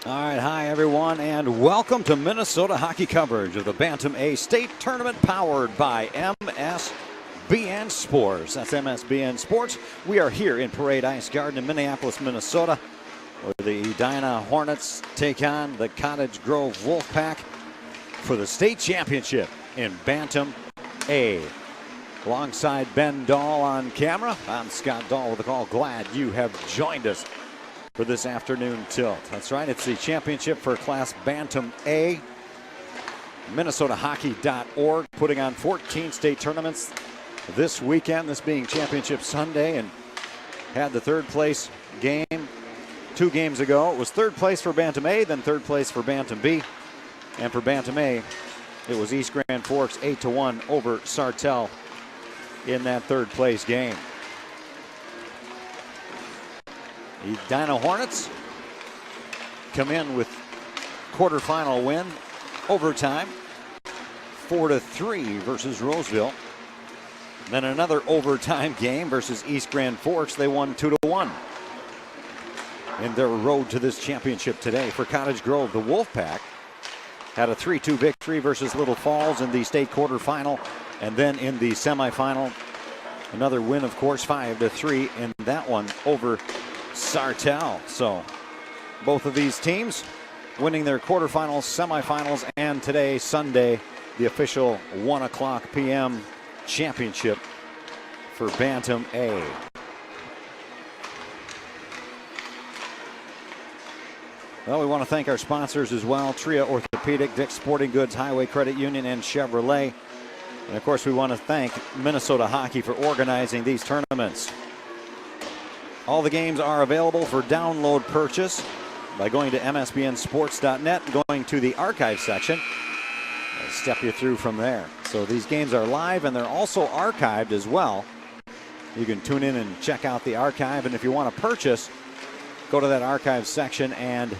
All right, hi everyone, and welcome to Minnesota hockey coverage of the Bantam A State Tournament powered by MSBN Sports. That's MSBN Sports. We are here in Parade Ice Garden in Minneapolis, Minnesota, where the Edina Hornets take on the Cottage Grove Wolfpack for the state championship in Bantam A. Alongside Ben Dahl on camera, I'm Scott Dahl with the call. Glad you have joined us for this afternoon tilt. That's right, it's the championship for Class Bantam A. MinnesotaHockey.org putting on 14 state tournaments this weekend, this being Championship Sunday, and had the third place game 2 games ago. It was third place for Bantam A, then third place for Bantam B. And for Bantam A, it was East Grand Forks 8-1 over Sartell in that third place game. The Edina Hornets come in with quarterfinal win, overtime, 4-3 versus Roseville. Then another overtime game versus East Grand Forks. They won 2-1 in their road to this championship today. For Cottage Grove, the Wolfpack had a 3-2 victory versus Little Falls in the state quarterfinal, and then in the semifinal, another win, of course, 5-3 in that one over Sartell. So both of these teams winning their quarterfinals, semifinals, and today, Sunday, the official 1 p.m. championship for Bantam A. Well, we want to thank our sponsors as well: Tria Orthopedic, Dick's Sporting Goods, Highway Credit Union, and Chevrolet. And of course, we want to thank Minnesota Hockey for organizing these tournaments. All the games are available for download purchase by going to msbnsports.net, going to the archive section. I'll step you through from there. So these games are live and they're also archived as well. You can tune in and check out the archive, and if you want to purchase, go to that archive section and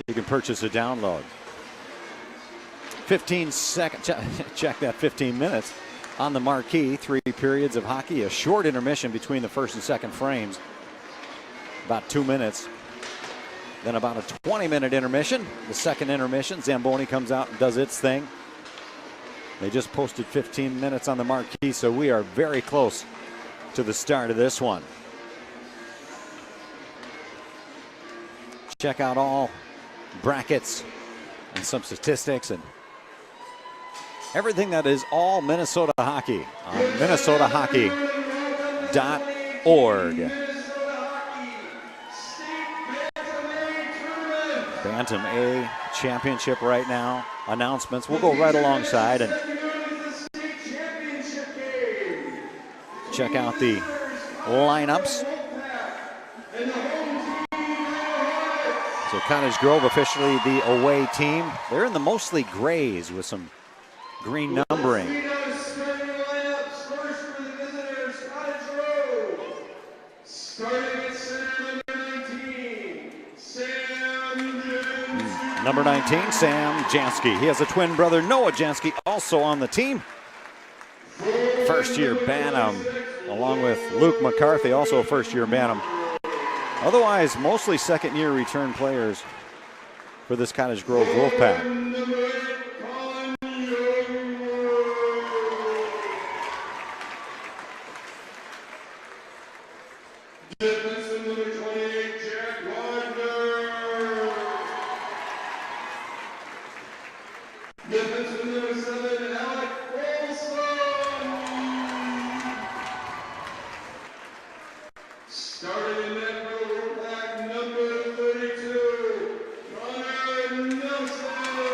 you can purchase a download. 15 seconds, check that, 15 minutes. On the marquee, 3 periods of hockey, a short intermission between the first and second frames, about 2 minutes. Then about a 20-minute intermission. The second intermission, Zamboni comes out and does its thing. They just posted 15 minutes on the marquee, so we are very close to the start of this one. Check out all brackets and some statistics and everything that is all Minnesota hockey on MinnesotaHockey.org. Bantam A championship right now. Announcements. We'll go right alongside and check out the lineups. So Cottage Grove officially the away team. They're in the mostly grays with some green numbering. Number 19, Sam Jansky. He has a twin brother, Noah Jansky, also on the team. First-year Bantam, along with Luke McCarthy, also a first-year Bantam. Otherwise, mostly second-year return players for this Cottage Grove Wolfpack.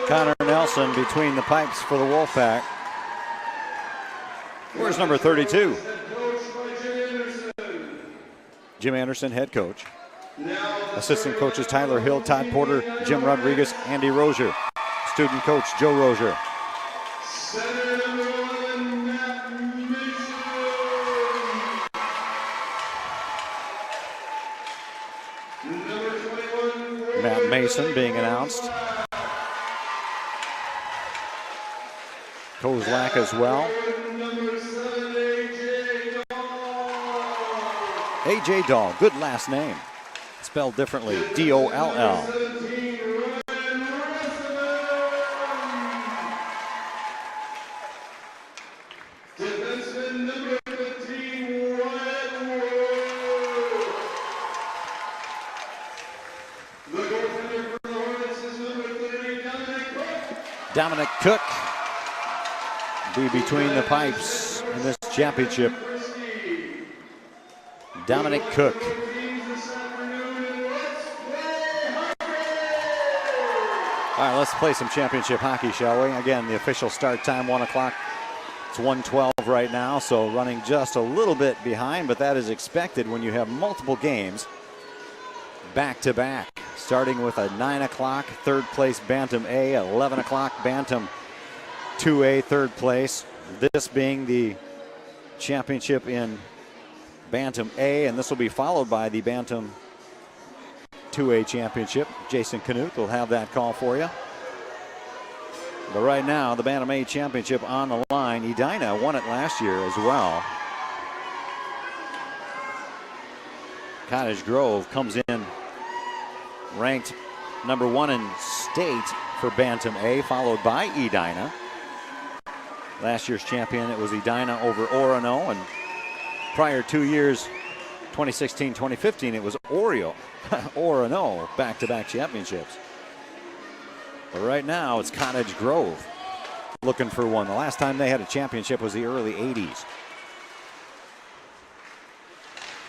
Connor Nelson between the pipes for the Wolfpack. Where's number 32? Jim Anderson, head coach. Assistant coaches Tyler Hill, Todd Porter, Jim Rodriguez, Andy Rozier. Student coach Joe Rozier. Matt Mason being announced. Kozlak as well. A.J. Dahl, good last name. Spelled differently, D-O-L-L. Dominic Cook be between the pipes in this championship. Dominic Cook. All right, let's play some championship hockey, shall we? Again, the official start time, 1 o'clock. It's 1:12 right now, so running just a little bit behind, but that is expected when you have multiple games back-to-back. Starting with a 9 o'clock third place Bantam A, 11 o'clock Bantam 2A third place. This being the championship in Bantam A, and this will be followed by the Bantam 2A championship. Jason Knuth will have that call for you. But right now, the Bantam A championship on the line. Edina won it last year as well. Cottage Grove comes in ranked number 1 in state for Bantam A, followed by Edina. Last year's champion, it was Edina over Orono, and prior 2 years, 2016, 2015, it was Orono, back-to-back championships. But right now, it's Cottage Grove looking for one. The last time they had a championship was the early 80s.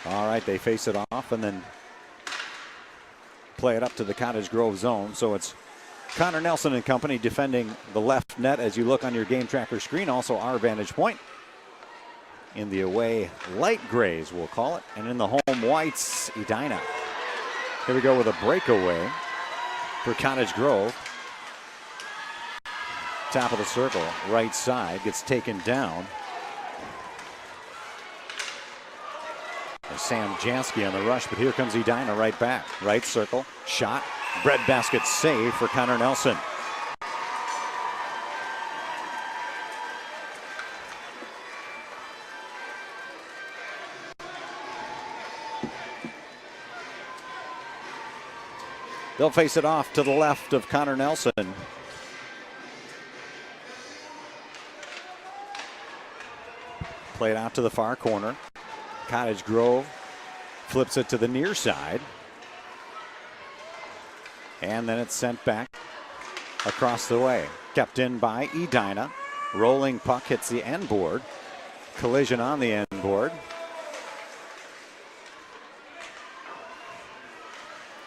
All right, they face it off and then play it up to the Cottage Grove zone. So it's Connor Nelson and company defending the left net as you look on your game tracker screen. Also our vantage point in the away light grays, we'll call it. And in the home whites, Edina. Here we go with a breakaway for Cottage Grove. Top of the circle, right side, gets taken down. Sam Jansky on the rush, but here comes Edina right back. Right circle, shot, breadbasket save for Connor Nelson. They'll face it off to the left of Connor Nelson. Played out to the far corner. Cottage Grove flips it to the near side. And then it's sent back across the way. Kept in by Edina. Rolling puck hits the end board. Collision on the end board.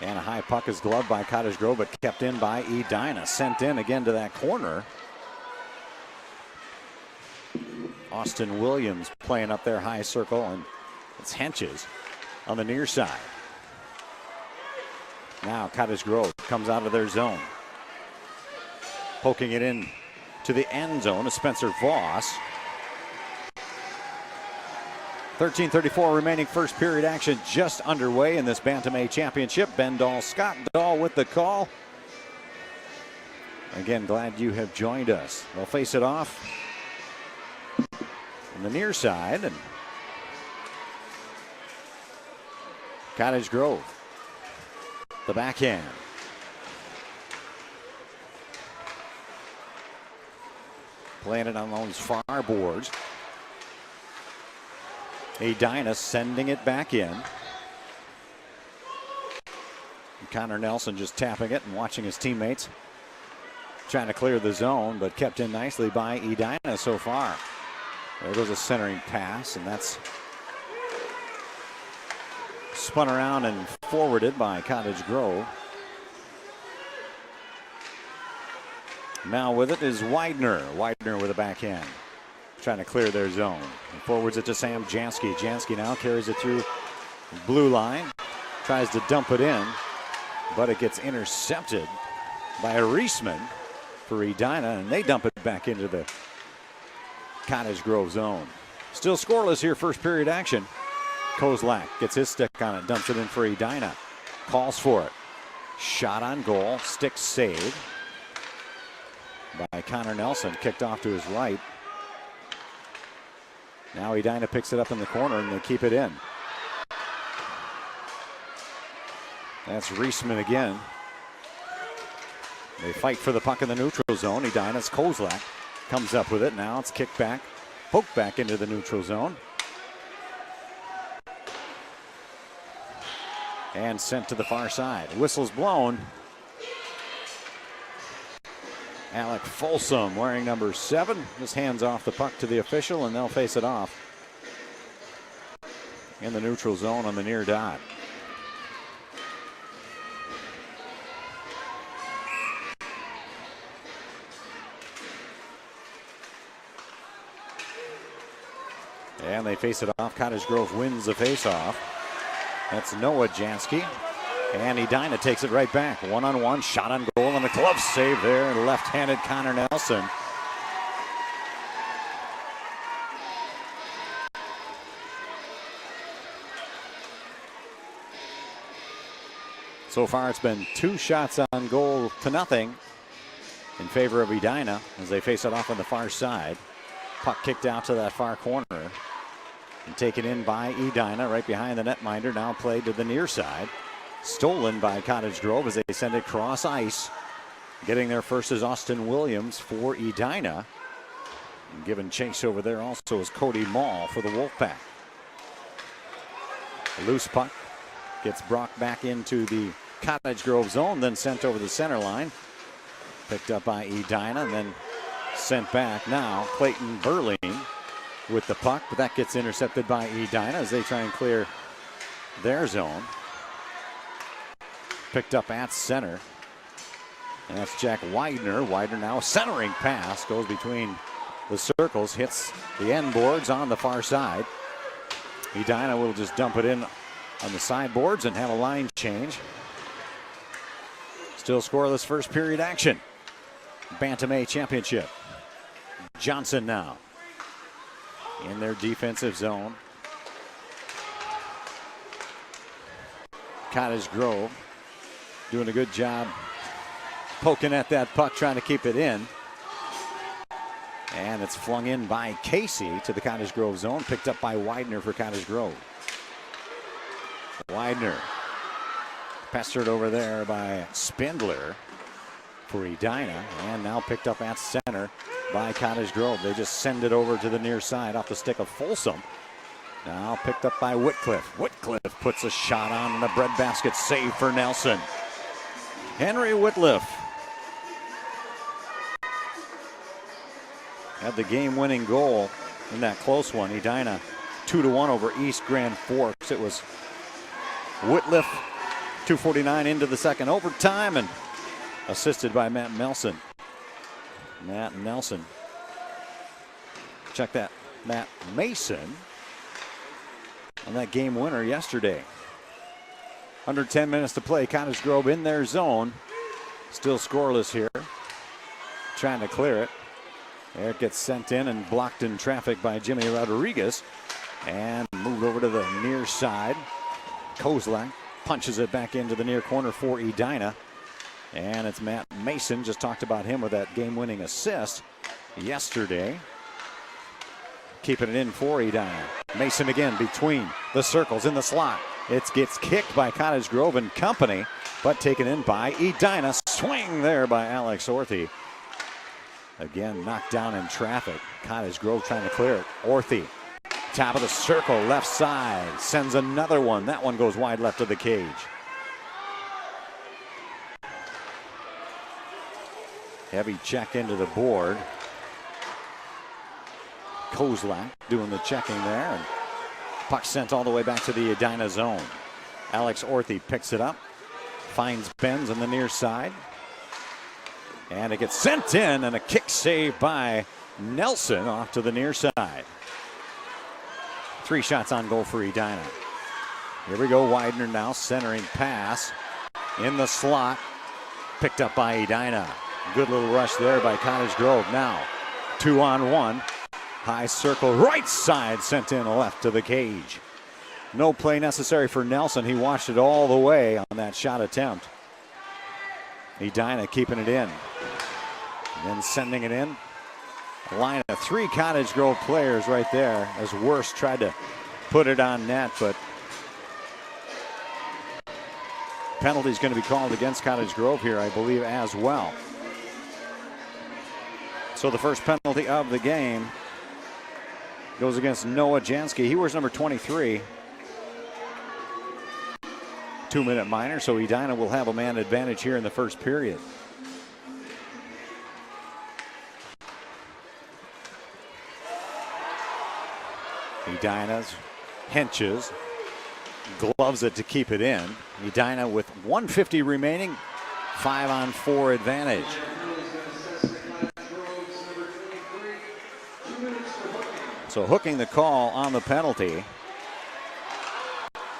And a high puck is gloved by Cottage Grove, but kept in by Edina. Sent in again to that corner. Austin Williams playing up there high circle, and it's Henches on the near side. Now Cottage Grove comes out of their zone. Poking it in to the end zone to Spencer Voss. 13:34 remaining first period action just underway in this Bantam A championship. Ben Dahl, Scott Dahl with the call. Again, glad you have joined us. They'll face it off on the near side. And Cottage Grove, the backhand. Playing it on those far boards. Edina sending it back in. And Connor Nelson just tapping it and watching his teammates trying to clear the zone, but kept in nicely by Edina so far. There goes a centering pass, and that's spun around and forwarded by Cottage Grove. Now with it is Widener. Widener with a backhand, trying to clear their zone. And forwards it to Sam Jansky. Jansky now carries it through blue line. Tries to dump it in, but it gets intercepted by a Reisman for Edina, and they dump it back into the Cottage Grove zone. Still scoreless here, first period action. Kozlak gets his stick on it, dumps it in for Edina. Calls for it. Shot on goal, stick saved by Connor Nelson, kicked off to his right. Now Edina picks it up in the corner and they keep it in. That's Reisman again. They fight for the puck in the neutral zone. Edina's Kozlak comes up with it. Now it's kicked back. poked back into the neutral zone. And sent to the far side. Whistle's blown. Alec Folsom wearing number 7. Just hands off the puck to the official, and they'll face it off in the neutral zone on the near dot. And they face it off. Cottage Grove wins the faceoff. That's Noah Jansky. And Edina takes it right back. One-on-one, shot on goal, and the glove save there. Left-handed Connor Nelson. So far, it's been 2 shots on goal to nothing in favor of Edina as they face it off on the far side. Puck kicked out to that far corner and taken in by Edina right behind the netminder. Now played to the near side. Stolen by Cottage Grove as they send it cross ice. Getting there first is Austin Williams for Edina. And given chase over there also is Cody Mall for the Wolfpack. A loose puck gets brought back into the Cottage Grove zone, then sent over the center line. Picked up by Edina and then sent back. Now Clayton Burling with the puck, but that gets intercepted by Edina as they try and clear their zone. Picked up at center. And that's Jack Widener. Widener now centering pass. Goes between the circles. Hits the end boards on the far side. Edina will just dump it in on the sideboards and have a line change. Still scoreless first period action. Bantam A championship. Johnson now in their defensive zone. Cottage Grove doing a good job poking at that puck, trying to keep it in. And it's flung in by Casey to the Cottage Grove zone, picked up by Widener for Cottage Grove. Widener pestered over there by Spindler for Edina, and now picked up at center by Cottage Grove. They just send it over to the near side off the stick of Folsom. Now picked up by Whitcliffe. Whitcliffe puts a shot on and a breadbasket save for Nelson. Henry Whitcliffe had the game-winning goal in that close one. Edina 2-1 over East Grand Forks. It was Whitcliffe, 2:49 into the second overtime, and assisted by Matt Nelson. Matt Nelson. Check that. Matt Mason on that game winner yesterday. Under 10 minutes to play. Cottage Grove in their zone. Still scoreless here. Trying to clear it. There it gets sent in and blocked in traffic by Jimmy Rodriguez. And moved over to the near side. Kozlak punches it back into the near corner for Edina. And it's Matt Mason. Just talked about him with that game-winning assist yesterday. Keeping it in for Edina. Mason again between the circles in the slot. It gets kicked by Cottage Grove and company, but taken in by Edina. Swing there by Alex Orthy. Again, knocked down in traffic. Cottage Grove trying to clear it. Orthy, top of the circle, left side. Sends another one. That one goes wide left of the cage. Heavy check into the board. Kozlak doing the checking there. And puck sent all the way back to the Edina zone. Alex Orthy picks it up. Finds Benz on the near side. And it gets sent in, and a kick save by Nelson off to the near side. 3 shots on goal for Edina. Here we go. Widener now centering pass in the slot. Picked up by Edina. Good little rush there by Cottage Grove. Now 2-on-1. High circle, right side, sent in left to the cage. No play necessary for Nelson. He watched it all the way on that shot attempt. Edina keeping it in. And then sending it in. A line of 3 Cottage Grove players right there as Worst tried to put it on net, but penalty's going to be called against Cottage Grove here, I believe, as well. So the first penalty of the game goes against Noah Jansky. He wears number 23. 2-minute minor, so Edina will have a man advantage here in the first period. Edina's henches, gloves it to keep it in. Edina with 1:50 remaining, 5-on-4 advantage. So hooking the call on the penalty.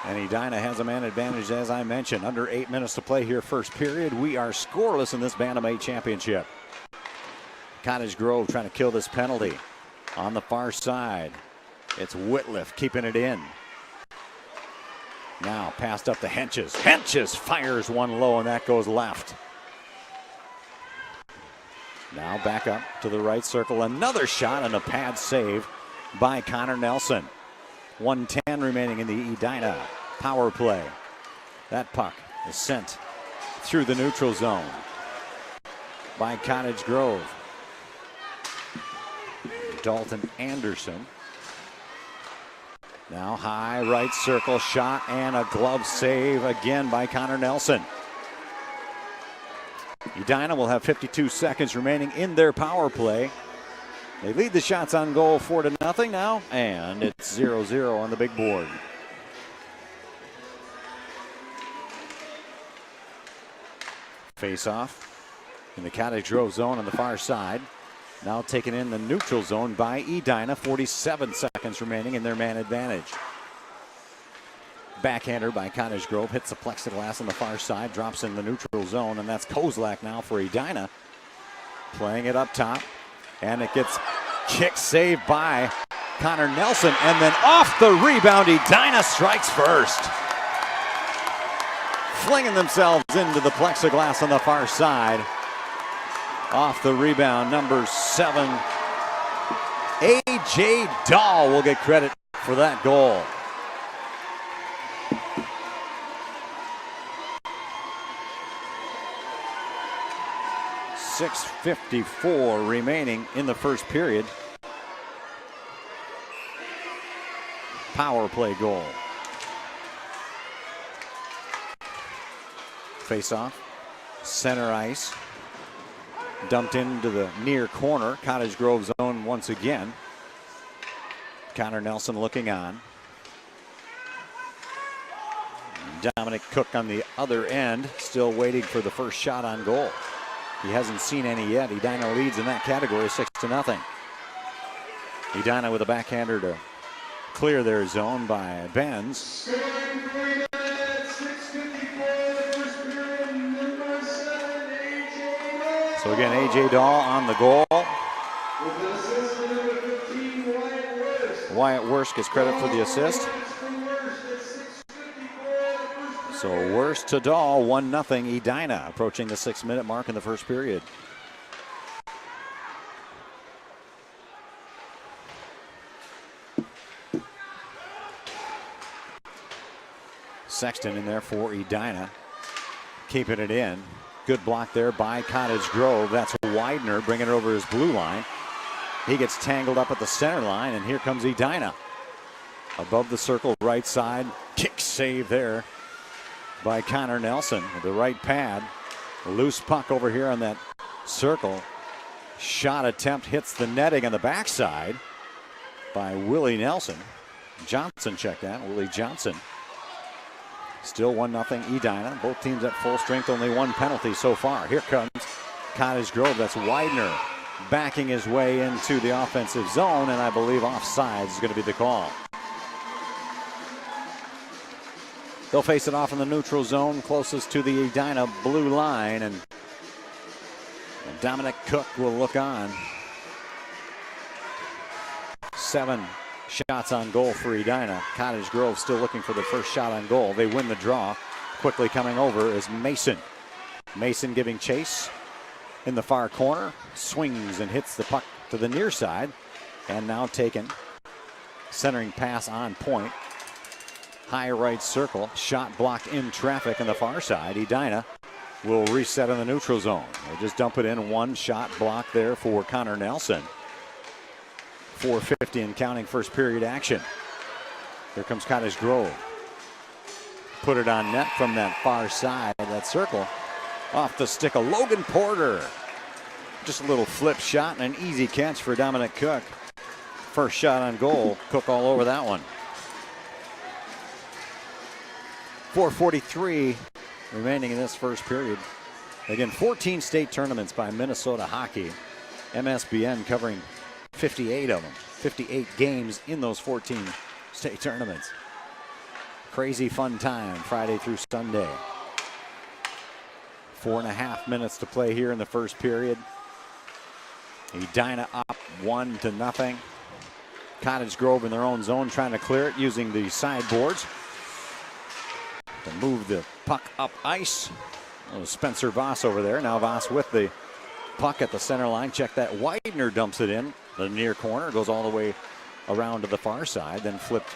And Edina has a man advantage, as I mentioned. Under 8 minutes to play here, first period. We are scoreless in this Bantam championship. Cottage Grove trying to kill this penalty. On the far side, it's Whitliff keeping it in. Now passed up to Henches. Henches fires one low, and that goes left. Now back up to the right circle. Another shot and a pad save by Connor Nelson. 1:10 remaining in the Edina power play. That puck is sent through the neutral zone by Cottage Grove. Dalton Anderson. Now high right circle shot and a glove save again by Connor Nelson. Edina will have 52 seconds remaining in their power play. They lead the shots on goal 4-0 now, and it's 0-0 on the big board. Face off in the Cottage Grove zone on the far side. Now taken in the neutral zone by Edina. 47 seconds remaining in their man advantage. Backhander by Cottage Grove hits the plexiglass on the far side, drops in the neutral zone, and that's Kozlak now for Edina. Playing it up top, and it gets kick saved by Connor Nelson, and then off the rebound, Edina strikes first. Flinging themselves into the plexiglass on the far side. Off the rebound, number 7, A.J. Dahl will get credit for that goal. .654 remaining in the first period. Power play goal. Face off, center ice. Dumped into the near corner. Cottage Grove zone once again. Connor Nelson looking on. Dominic Cook on the other end, still waiting for the first shot on goal. He hasn't seen any yet. Edina leads in that category 6-0. Edina with a backhander to clear their zone by Benz. So again, A.J. Dahl on the goal. Wyatt Worst gets credit for the assist. So Worst to Dahl, 1-0 Edina, approaching the 6-minute mark in the first period. Sexton in there for Edina, keeping it in. Good block there by Cottage Grove. That's Widener bringing it over his blue line. He gets tangled up at the center line, and here comes Edina. Above the circle, right side. Kick save there by Connor Nelson with the right pad. Loose puck over here on that circle. Shot attempt hits the netting on the backside by Willie Nelson. Johnson checked that, Willie Johnson. Still 1-0 Edina. Both teams at full strength, only one penalty so far. Here comes Cottage Grove. That's Widener backing his way into the offensive zone, and I believe offsides is going to be the call. They'll face it off in the neutral zone closest to the Edina blue line, and Dominic Cook will look on. 7 shots on goal for Edina. Cottage Grove still looking for the first shot on goal. They win the draw. Quickly coming over is Mason. Mason giving chase in the far corner. Swings and hits the puck to the near side. And now taken. Centering pass on point. High right circle. Shot blocked in traffic on the far side. Edina will reset in the neutral zone. They just dump it in. One shot block there for Connor Nelson. 4:50 and counting first period action. Here comes Cottage Grove. Put it on net from that far side, that circle. Off the stick of Logan Porter. Just a little flip shot and an easy catch for Dominic Cook. First shot on goal. Cook all over that one. 4:43 remaining in this first period. Again, 14 state tournaments by Minnesota Hockey. MSBN covering 58 of them. 58 games in those 14 state tournaments. Crazy fun time Friday through Sunday. 4.5 minutes to play here in the first period. Edina up 1-0. Cottage Grove in their own zone trying to clear it using the sideboards to move the puck up ice. Spencer Voss over there. Now Voss with the puck at the center line. Check that. Widener dumps it in the near corner. Goes all the way around to the far side. Then flipped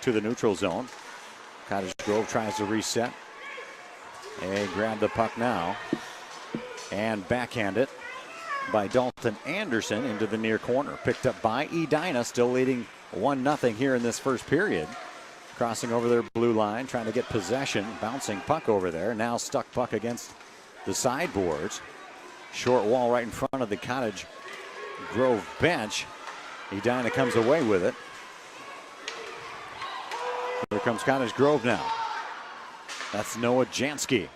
to the neutral zone. Cottage Grove tries to reset. They grab the puck now. And backhand it by Dalton Anderson into the near corner. Picked up by Edina. Still leading 1-0 here in this first period. Crossing over their blue line, trying to get possession. Bouncing puck over there. Now stuck puck against the sideboards. Short wall right in front of the Cottage Grove bench. Edina comes away with it. Here comes Cottage Grove now. That's Noah Jansky.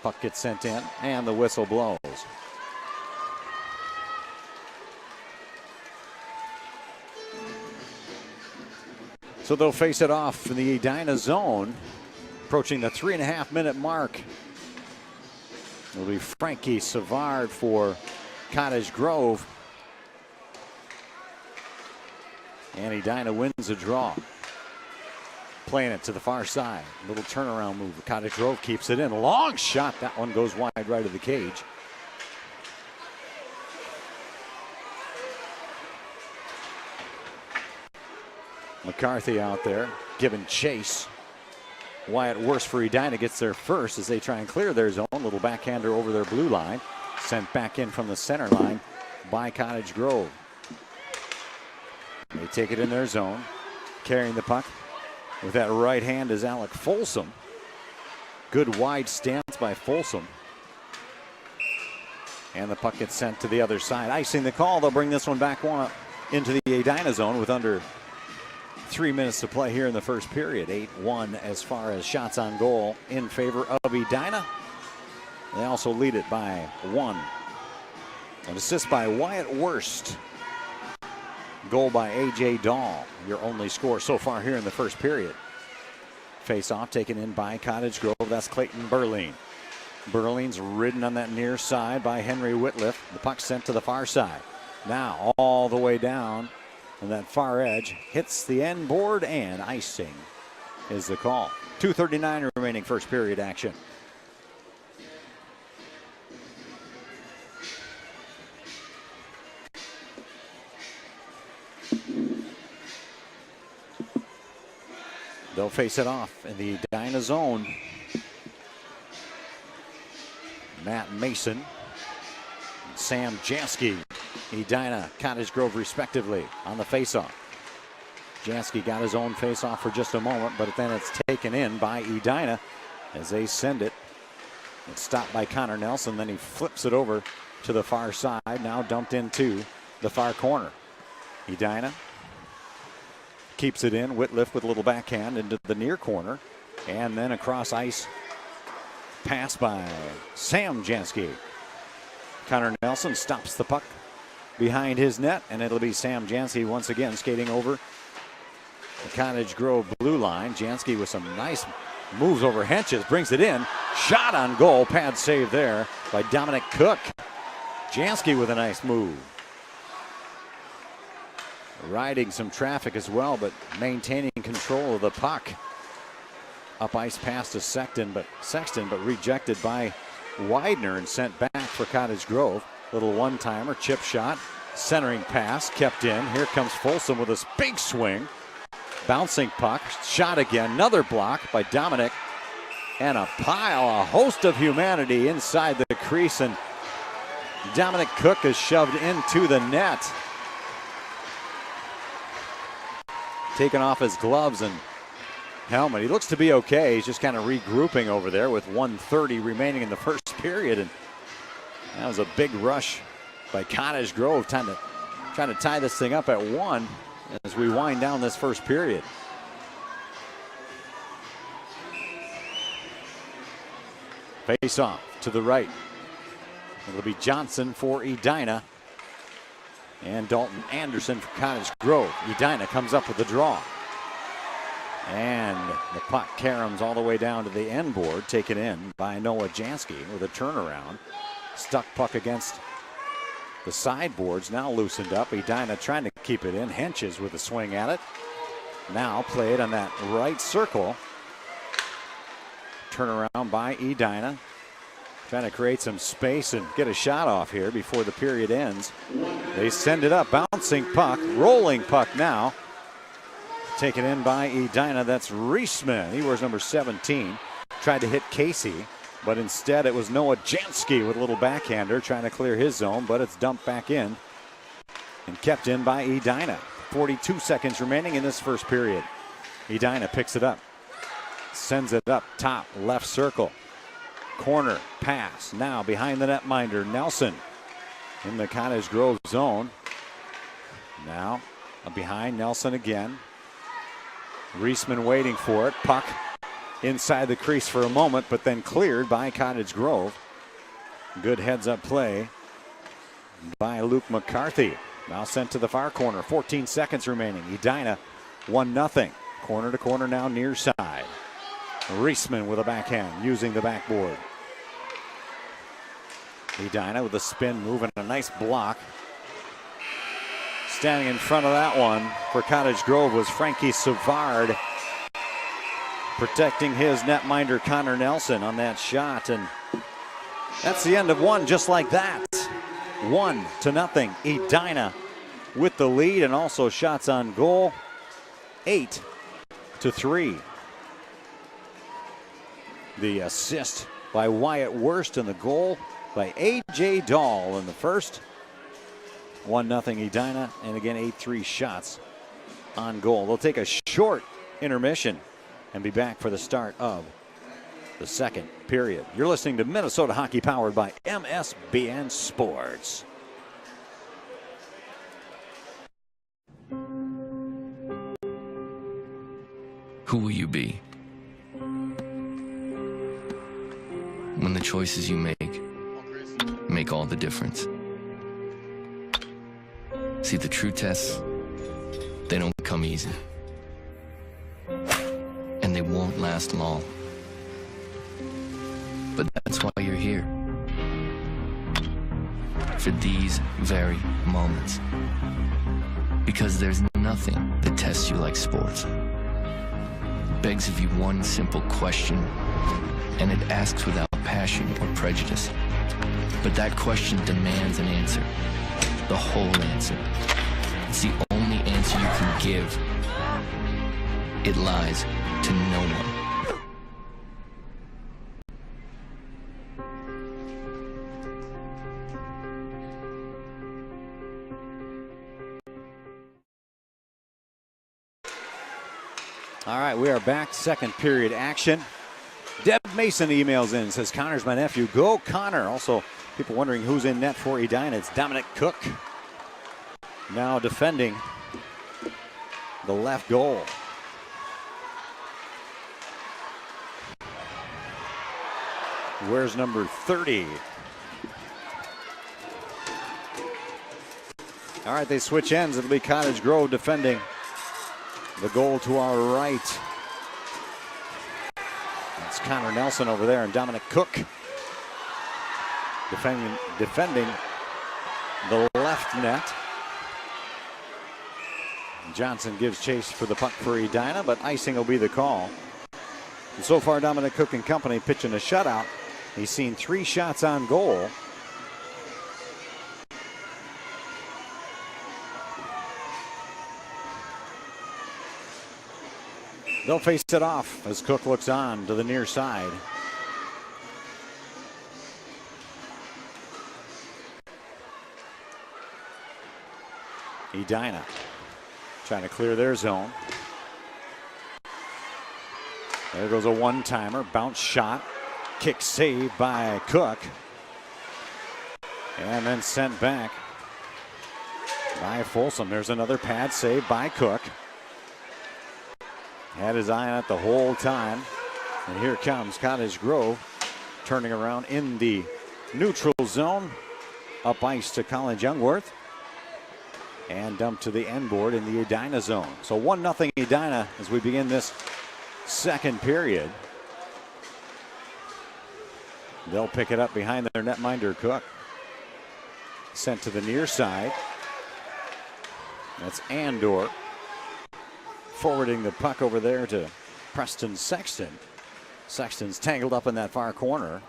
Puck gets sent in, and the whistle blows. So they'll face it off in the Edina zone, approaching the 3.5-minute mark. It'll be Frankie Savard for Cottage Grove. And Edina wins the draw. Playing it to the far side. Little turnaround move. Cottage Grove keeps it in. Long shot. That one goes wide right of the cage. McCarthy out there giving chase. Wyatt Worst for Edina gets there first as they try and clear their zone. Little backhander over their blue line. Sent back in from the center line by Cottage Grove. They take it in their zone. Carrying the puck with that right hand is Alec Folsom. Good wide stance by Folsom. And the puck gets sent to the other side. Icing the call. They'll bring this one back into the Edina zone with under 3 minutes to play here in the first period. 8-1 as far as shots on goal in favor of Edina. They also lead it by 1. An assist by Wyatt Worst. Goal by A.J. Dahl. Your only score so far here in the first period. Face off taken in by Cottage Grove. That's Clayton Berline. Berline's ridden on that near side by Henry Whitliff. The puck sent to the far side. Now all the way down. And that far edge hits the end board, and icing is the call. 2:39 remaining first period action. They'll face it off in the Edina zone. Matt Mason, Sam Jansky. Edina, Cottage Grove respectively on the faceoff. Jansky got his own faceoff for just a moment, but then it's taken in by Edina as they send it. It's stopped by Connor Nelson, then he flips it over to the far side, now dumped into the far corner. Edina keeps it in. Whitliff with a little backhand into the near corner, and then across ice pass by Sam Jansky. Connor Nelson stops the puck behind his net, and it'll be Sam Jansky once again skating over the Cottage Grove blue line. Jansky with some nice moves over Henches, brings it in. Shot on goal, pad save there by Dominic Cook. Jansky with a nice move. Riding some traffic as well, but maintaining control of the puck. Up ice pass to Sexton, but rejected by Widener and sent back for Cottage Grove. Little one-timer, chip shot, centering pass, kept in. Here comes Folsom with this big swing. Bouncing puck, shot again, another block by Dominic. And a host of humanity inside the crease, and Dominic Cook is shoved into the net. taking off his gloves and helmet. He looks to be okay. He's just kind of regrouping over there with 1:30 remaining in the first period. And that was a big rush by Cottage Grove, trying to tie this thing up at 1 as we wind down this first period. Face off to the right. It'll be Johnson for Edina. And Dalton Anderson for Cottage Grove. Edina comes up with the draw. And the puck caroms all the way down to the end board, taken in by Noah Jansky with a turnaround. Stuck puck against the sideboards, now loosened up. Edina trying to keep it in. Henches with a swing at it. Now played on that right circle. Turnaround by Edina. Trying to create some space and get a shot off here before the period ends. They send it up, bouncing puck, rolling puck now. Taken in by Edina, that's Reisman. He wears number 17. Tried to hit Casey, but instead it was Noah Jansky with a little backhander trying to clear his zone, but it's dumped back in and kept in by Edina. 42 seconds remaining in this first period. Edina picks it up, sends it up top, left circle. Corner pass now behind the netminder. Nelson in the Cottage Grove zone. Now behind Nelson again. Reisman waiting for it. Puck inside the crease for a moment, but then cleared by Cottage Grove. Good heads up play by Luke McCarthy. Now sent to the far corner. 14 seconds remaining. Edina 1-0. Corner to corner now near side. Reisman with a backhand using the backboard. Edina with a spin move and a nice block. Standing in front of that one for Cottage Grove was Frankie Savard, protecting his netminder Connor Nelson on that shot. And that's the end of one just like that. 1-0. Edina with the lead and also shots on goal. 8-3. The assist by Wyatt Wurst and the goal by A.J. Dahl in the first. 1-0 Edina, and again 8-3 shots on goal. They'll take a short intermission and be back for the start of the second period. You're listening to Minnesota Hockey, powered by MSBN Sports. Who will you be when the choices you make all the difference? See, the true tests, they don't come easy. And they won't last long. But that's why you're here. For these very moments. Because there's nothing that tests you like sports. It begs of you one simple question, and it asks without passion or prejudice. But that question demands an answer. The whole answer. It's the only answer you can give. It lies to no one. All right, we are back. Second period action. Deb Mason emails in, says, Connor's my nephew. Go Connor. Also, people wondering who's in net for Edina. It's Dominic Cook. Now defending the left goal. Where's number 30? All right, they switch ends. It'll be Cottage Grove defending the goal to our right. That's Connor Nelson over there, and Dominic Cook defending the left net. Johnson gives chase for the puck for Edina, but icing will be the call. And so far, Dominic Cook and company pitching a shutout. He's seen 3 shots on goal. They'll face it off as Cook looks on to the near side. Edina trying to clear their zone. There goes a one-timer, bounce shot, kick save by Cook. And then sent back by Folsom. There's another pad save by Cook. Had his eye on it the whole time. And here comes Cottage Grove turning around in the neutral zone. Up ice to Colin Youngworth. And dumped to the end board in the Edina zone. So 1-0 Edina as we begin this second period. They'll pick it up behind their netminder Cook. Sent to the near side. That's Andor. Forwarding the puck over there to Preston Sexton. Sexton's tangled up in that far corner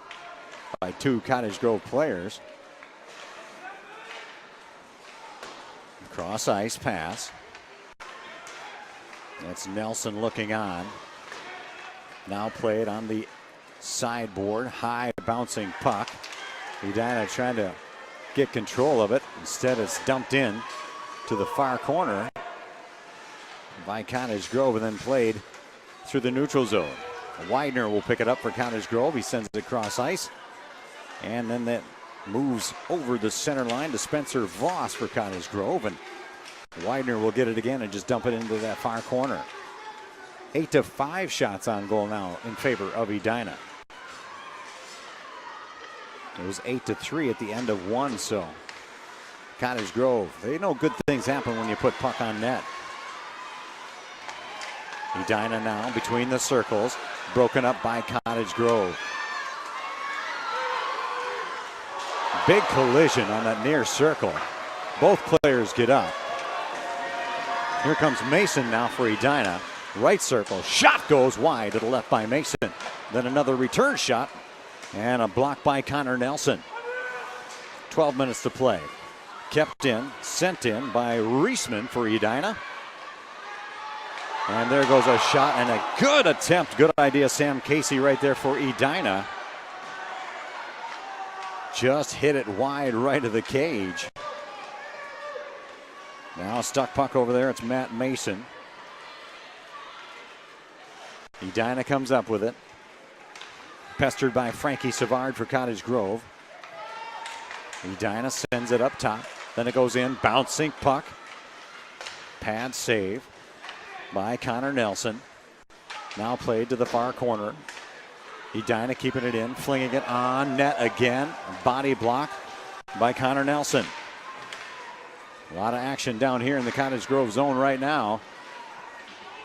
by two Cottage Grove players. Cross ice pass. That's Nelson looking on. Now played on the sideboard. High bouncing puck. Edina trying to get control of it. Instead, it's dumped in to the far corner by Cottage Grove and then played through the neutral zone. Widener will pick it up for Cottage Grove. He sends it across ice. And then that moves over the center line to Spencer Voss for Cottage Grove. And Widener will get it again and just dump it into that far corner. 8-5 shots on goal now in favor of Edina. It was 8-3 at the end of one, so Cottage Grove, they know good things happen when you put puck on net. Edina now between the circles, broken up by Cottage Grove. Big collision on that near circle. Both players get up. Here comes Mason now for Edina. Right circle, shot goes wide to the left by Mason. Then another return shot and a block by Connor Nelson. 12 minutes to play. Kept in, sent in by Reisman for Edina. And there goes a shot and a good attempt. Good idea, Sam Casey right there for Edina. Just hit it wide right of the cage. Now a stuck puck over there. It's Matt Mason. Edina comes up with it. Pestered by Frankie Savard for Cottage Grove. Edina sends it up top. Then it goes in. Bouncing puck. Pad save by Connor Nelson. Now played to the far corner. Edina keeping it in. Flinging it on net again. Body block by Connor Nelson. A lot of action down here in the Cottage Grove zone right now.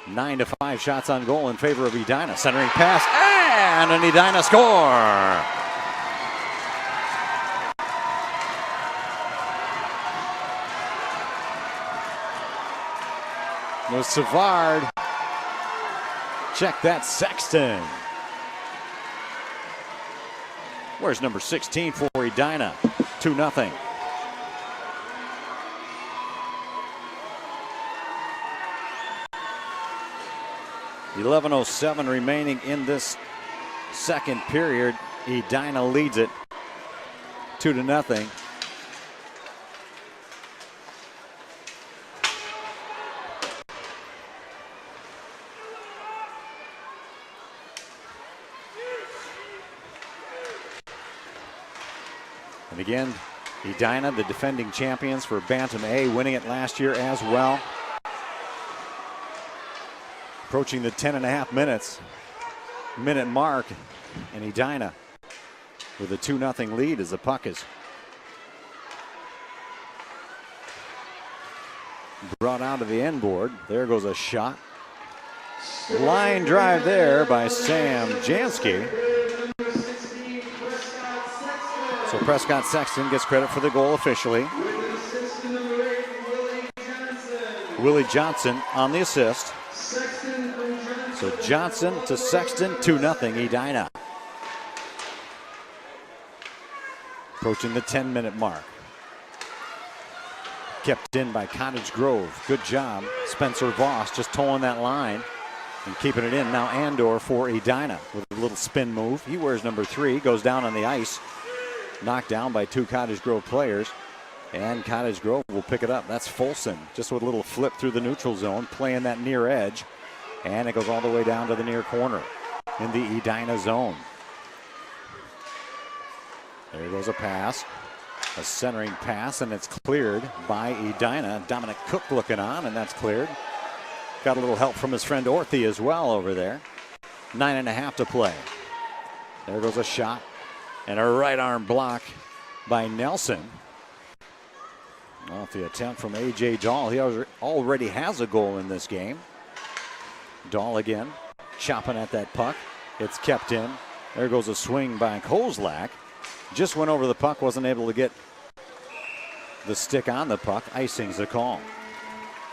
9-5 shots on goal in favor of Edina. Centering pass and an Edina score. It was Savard. Check that, Sexton. Where's number 16 for Edina? 2-0. .11:07 remaining in this second period. Edina leads it 2-0. And again, Edina, the defending champions for Bantam A, winning it last year as well. Approaching the 10.5 minute mark, and Edina with a 2-0 lead as the puck is brought out of the end board. There goes a shot. Line drive there by Sam Jansky. So Prescott Sexton gets credit for the goal officially. Willie Johnson on the assist. So Johnson to Sexton, 2-0 Edina. Approaching the 10-minute mark. Kept in by Cottage Grove. Good job. Spencer Voss just towing that line and keeping it in. Now Andor for Edina with a little spin move. He wears number 3, goes down on the ice. Knocked down by two Cottage Grove players. And Cottage Grove will pick it up. That's Folsom, just with a little flip through the neutral zone, playing that near edge. And it goes all the way down to the near corner. in the Edina zone. There goes a pass. A centering pass, and it's cleared by Edina. Dominic Cook looking on, and that's cleared. Got a little help from his friend Orthy as well over there. 9.5 to play. There goes a shot and a right arm block by Nelson. Off the attempt from A.J. Dahl. He already has a goal in this game. Dahl again, chopping at that puck. It's kept in. There goes a swing by Kozlak. Just went over the puck, wasn't able to get the stick on the puck. Icing's the call.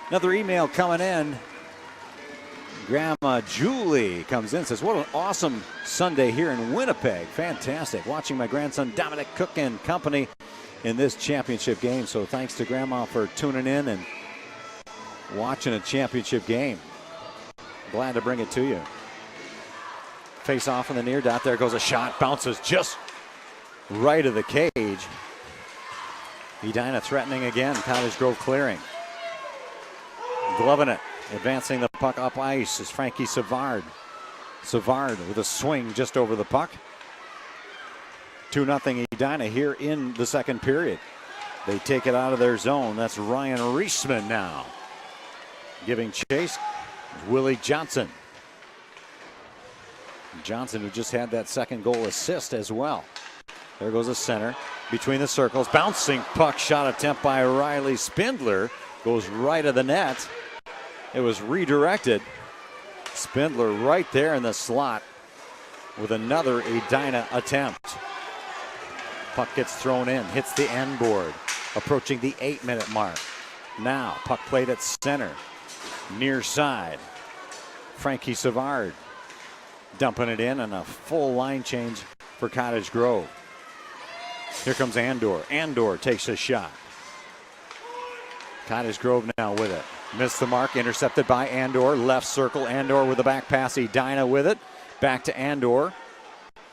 Another email coming in. Grandma Julie comes in, says, what an awesome Sunday here in Winnipeg. Fantastic. Watching my grandson Dominic Cook and company in this championship game. So thanks to Grandma for tuning in and watching a championship game. Glad to bring it to you. Face off in the near dot. There goes a shot. Bounces just right of the cage. Edina threatening again. Cottage Grove clearing. Gloving it. Advancing the puck up ice is Frankie Savard. Savard with a swing just over the puck. 2-0 Edina here in the second period. They take it out of their zone. That's Ryan Reisman now. Giving chase, Willie Johnson. Johnson, who just had that second goal assist as well. There goes a center between the circles. Bouncing puck shot attempt by Riley Spindler. Goes right of the net. It was redirected. Spindler right there in the slot with another Edina attempt. Puck gets thrown in, hits the end board, approaching the 8-minute mark. Now, puck played at center, near side. Frankie Savard dumping it in, and a full line change for Cottage Grove. Here comes Andor. Andor takes a shot. Cottage Grove now with it. Missed the mark, intercepted by Andor. Left circle, Andor with a back pass. Edina with it. Back to Andor.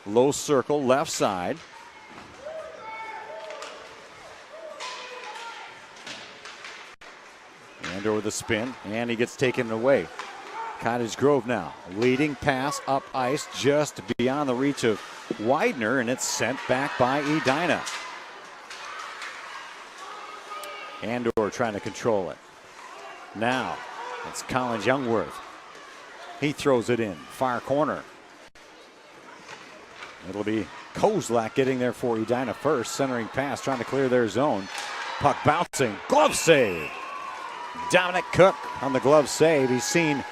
Low circle, left side. Andor with a spin, and he gets taken away. Cottage Grove now, leading pass up ice, just beyond the reach of Widener, and it's sent back by Edina. Andor trying to control it. Now, it's Colin Youngworth. He throws it in, far corner. It'll be Kozlak getting there for Edina first, centering pass, trying to clear their zone. Puck bouncing, glove save. Dominic Cook on the glove save. He's seen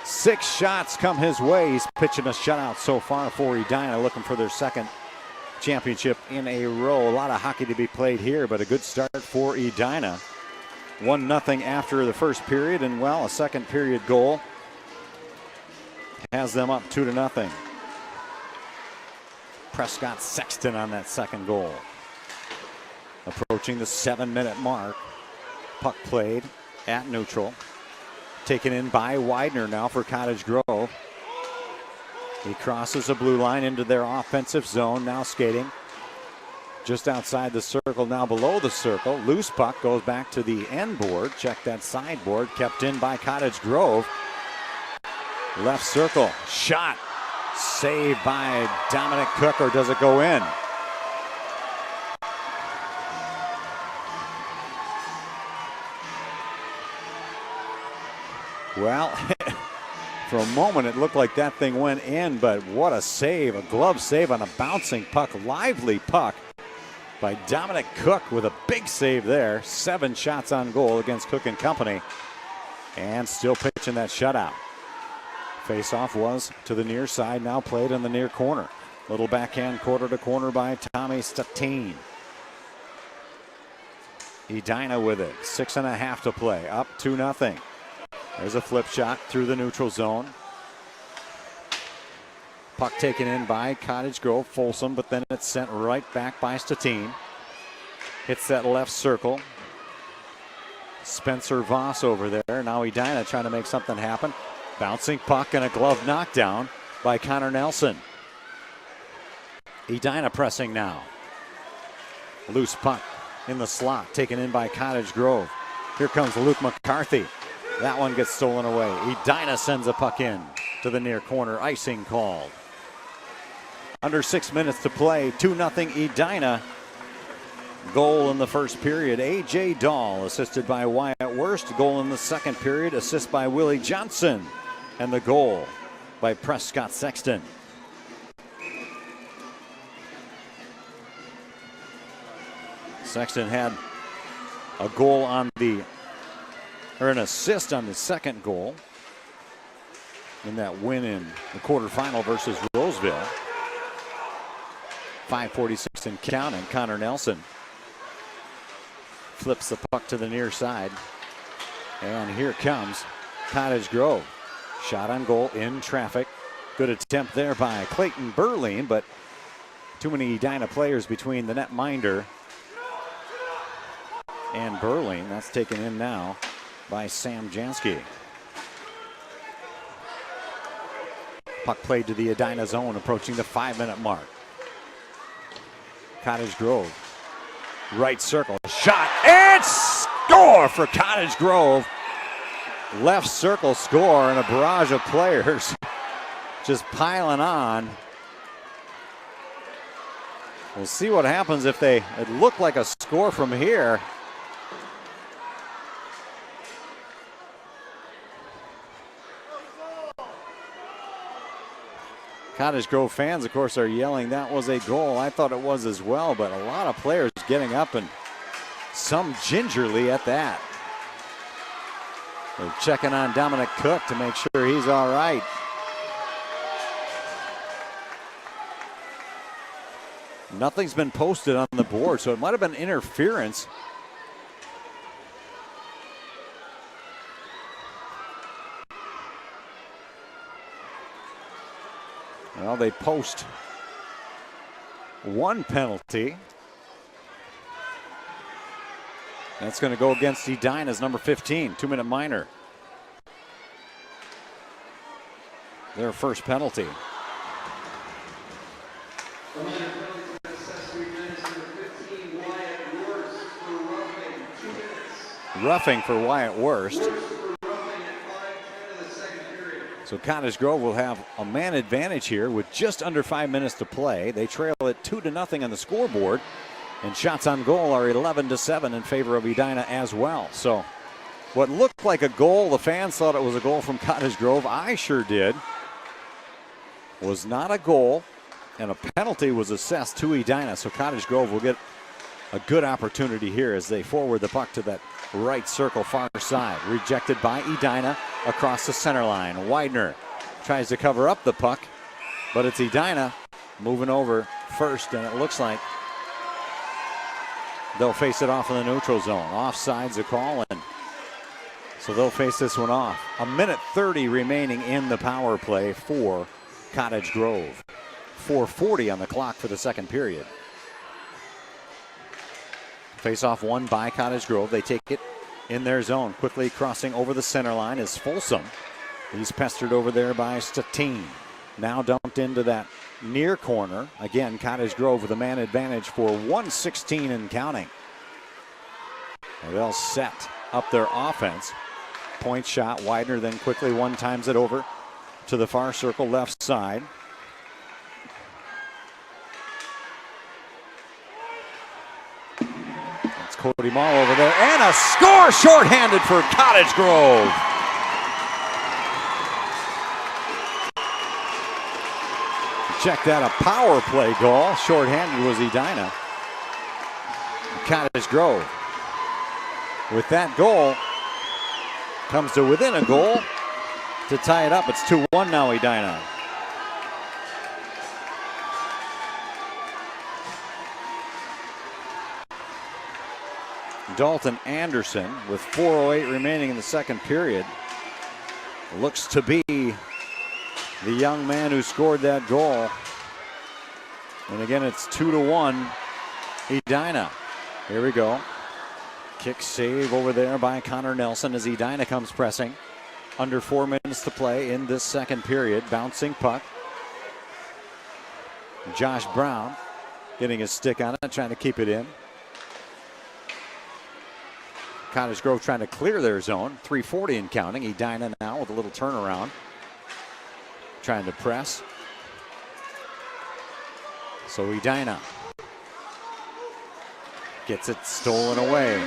6 shots come his way. He's pitching a shutout so far for Edina, looking for their second championship in a row. A lot of hockey to be played here, but a good start for Edina. 1-0 after the first period, and well, a second period goal has them up 2-0. Prescott Sexton on that second goal. Approaching the 7-minute mark. Puck played at neutral. Taken in by Widener now for Cottage Grove. He crosses the blue line into their offensive zone, now skating just outside the circle, now below the circle. Loose puck goes back to the end board. Check that sideboard, kept in by Cottage Grove. Left circle, shot, saved by Dominic Cook, or does it go in? Well, for a moment it looked like that thing went in, but what a save, a glove save on a bouncing puck, lively puck by Dominic Cook with a big save there. 7 shots on goal against Cook and company, and still pitching that shutout. Face-off was to the near side, now played in the near corner. Little backhand quarter to corner by Tommy Statine. Edina with it, 6.5 to play, up 2-0. There's a flip shot through the neutral zone. Puck taken in by Cottage Grove, Folsom, but then it's sent right back by Statine. Hits that left circle. Spencer Voss over there. Now Edina trying to make something happen. Bouncing puck and a glove knockdown by Connor Nelson. Edina pressing now. Loose puck in the slot, taken in by Cottage Grove. Here comes Luke McCarthy. That one gets stolen away. Edina sends a puck in. to the near corner, icing called. Under 6 minutes to play, 2-0 Edina. Goal in the first period, A.J. Dahl, assisted by Wyatt Worst. Goal in the second period, assist by Willie Johnson. And the goal by Prescott Sexton. Sexton had a goal on an assist on the second goal in that win in the quarterfinal versus Roseville. 5:46 and counting. Connor Nelson flips the puck to the near side. And here comes Cottage Grove. Shot on goal in traffic. Good attempt there by Clayton Berline, but too many Edina players between the netminder and Berline. That's taken in now by Sam Jansky. Puck played to the Edina zone, approaching the 5-minute mark. Cottage Grove, right circle, shot, and score for Cottage Grove. Left circle score, and a barrage of players just piling on. We'll see what happens if it looked like a score from here. Cottage Grove fans, of course, are yelling that was a goal. I thought it was as well, but a lot of players getting up, and some gingerly at that. They're checking on Dominic Cook to make sure he's all right. Nothing's been posted on the board, so it might have been interference. Well, they post one penalty. That's going to go against Edina's number 15, 2-minute minor. Their first penalty. Roughing for Wyatt Worst. So Cottage Grove will have a man advantage here with just under 5 minutes to play. They trail it 2-0 on the scoreboard, and shots on goal are 11-7 in favor of Edina as well. So what looked like a goal, the fans thought it was a goal from Cottage Grove. I sure did. Was not a goal, and a penalty was assessed to Edina. So Cottage Grove will get a good opportunity here as they forward the puck to that right circle far side. Rejected by Edina across the center line. Widener tries to cover up the puck, but it's Edina moving over first, and it looks like they'll face it off in the neutral zone. Offside's a call, and so they'll face this one off. 1:30 remaining in the power play for Cottage Grove. 4:40 on the clock for the second period. Face-off won by Cottage Grove. They take it in their zone. Quickly crossing over the center line is Folsom. He's pestered over there by Statine. Now dumped into that near corner. Again, Cottage Grove with a man advantage for 1:16 and counting. They'll set up their offense. Point shot, Widener then quickly one-times it over to the far circle left side. Cody Mall over there, and a score shorthanded for Cottage Grove. Check that, a power play goal. Shorthanded was Edina. Cottage Grove, with that goal, comes to within a goal to tie it up. It's 2-1 now, Edina. Dalton Anderson with 4:08 remaining in the second period looks to be the young man who scored that goal. And again, it's 2-1 Edina. Here we go. Kick save over there by Connor Nelson as Edina comes pressing. Under 4 minutes to play in this second period. Bouncing puck. Josh Brown getting his stick on it, trying to keep it in. Cottage Grove trying to clear their zone. 3:40 and counting. Edina now with a little turnaround. trying to press. So Edina gets it stolen away.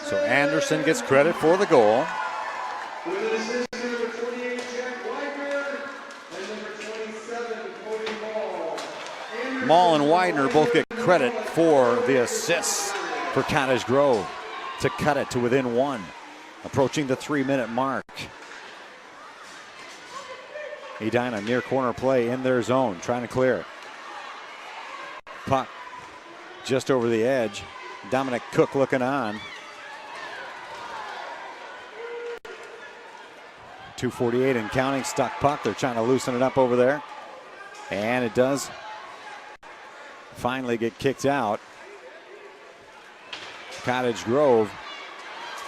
So Anderson gets credit for the goal. Maul and Widener both get credit for the assists for Cottage Grove to cut it to within one. Approaching the 3-minute mark. Edina near corner play in their zone, trying to clear it. Puck just over the edge. Dominic Cook looking on. 2:48 and counting, stuck puck. They're trying to loosen it up over there. And it does finally get kicked out. Cottage Grove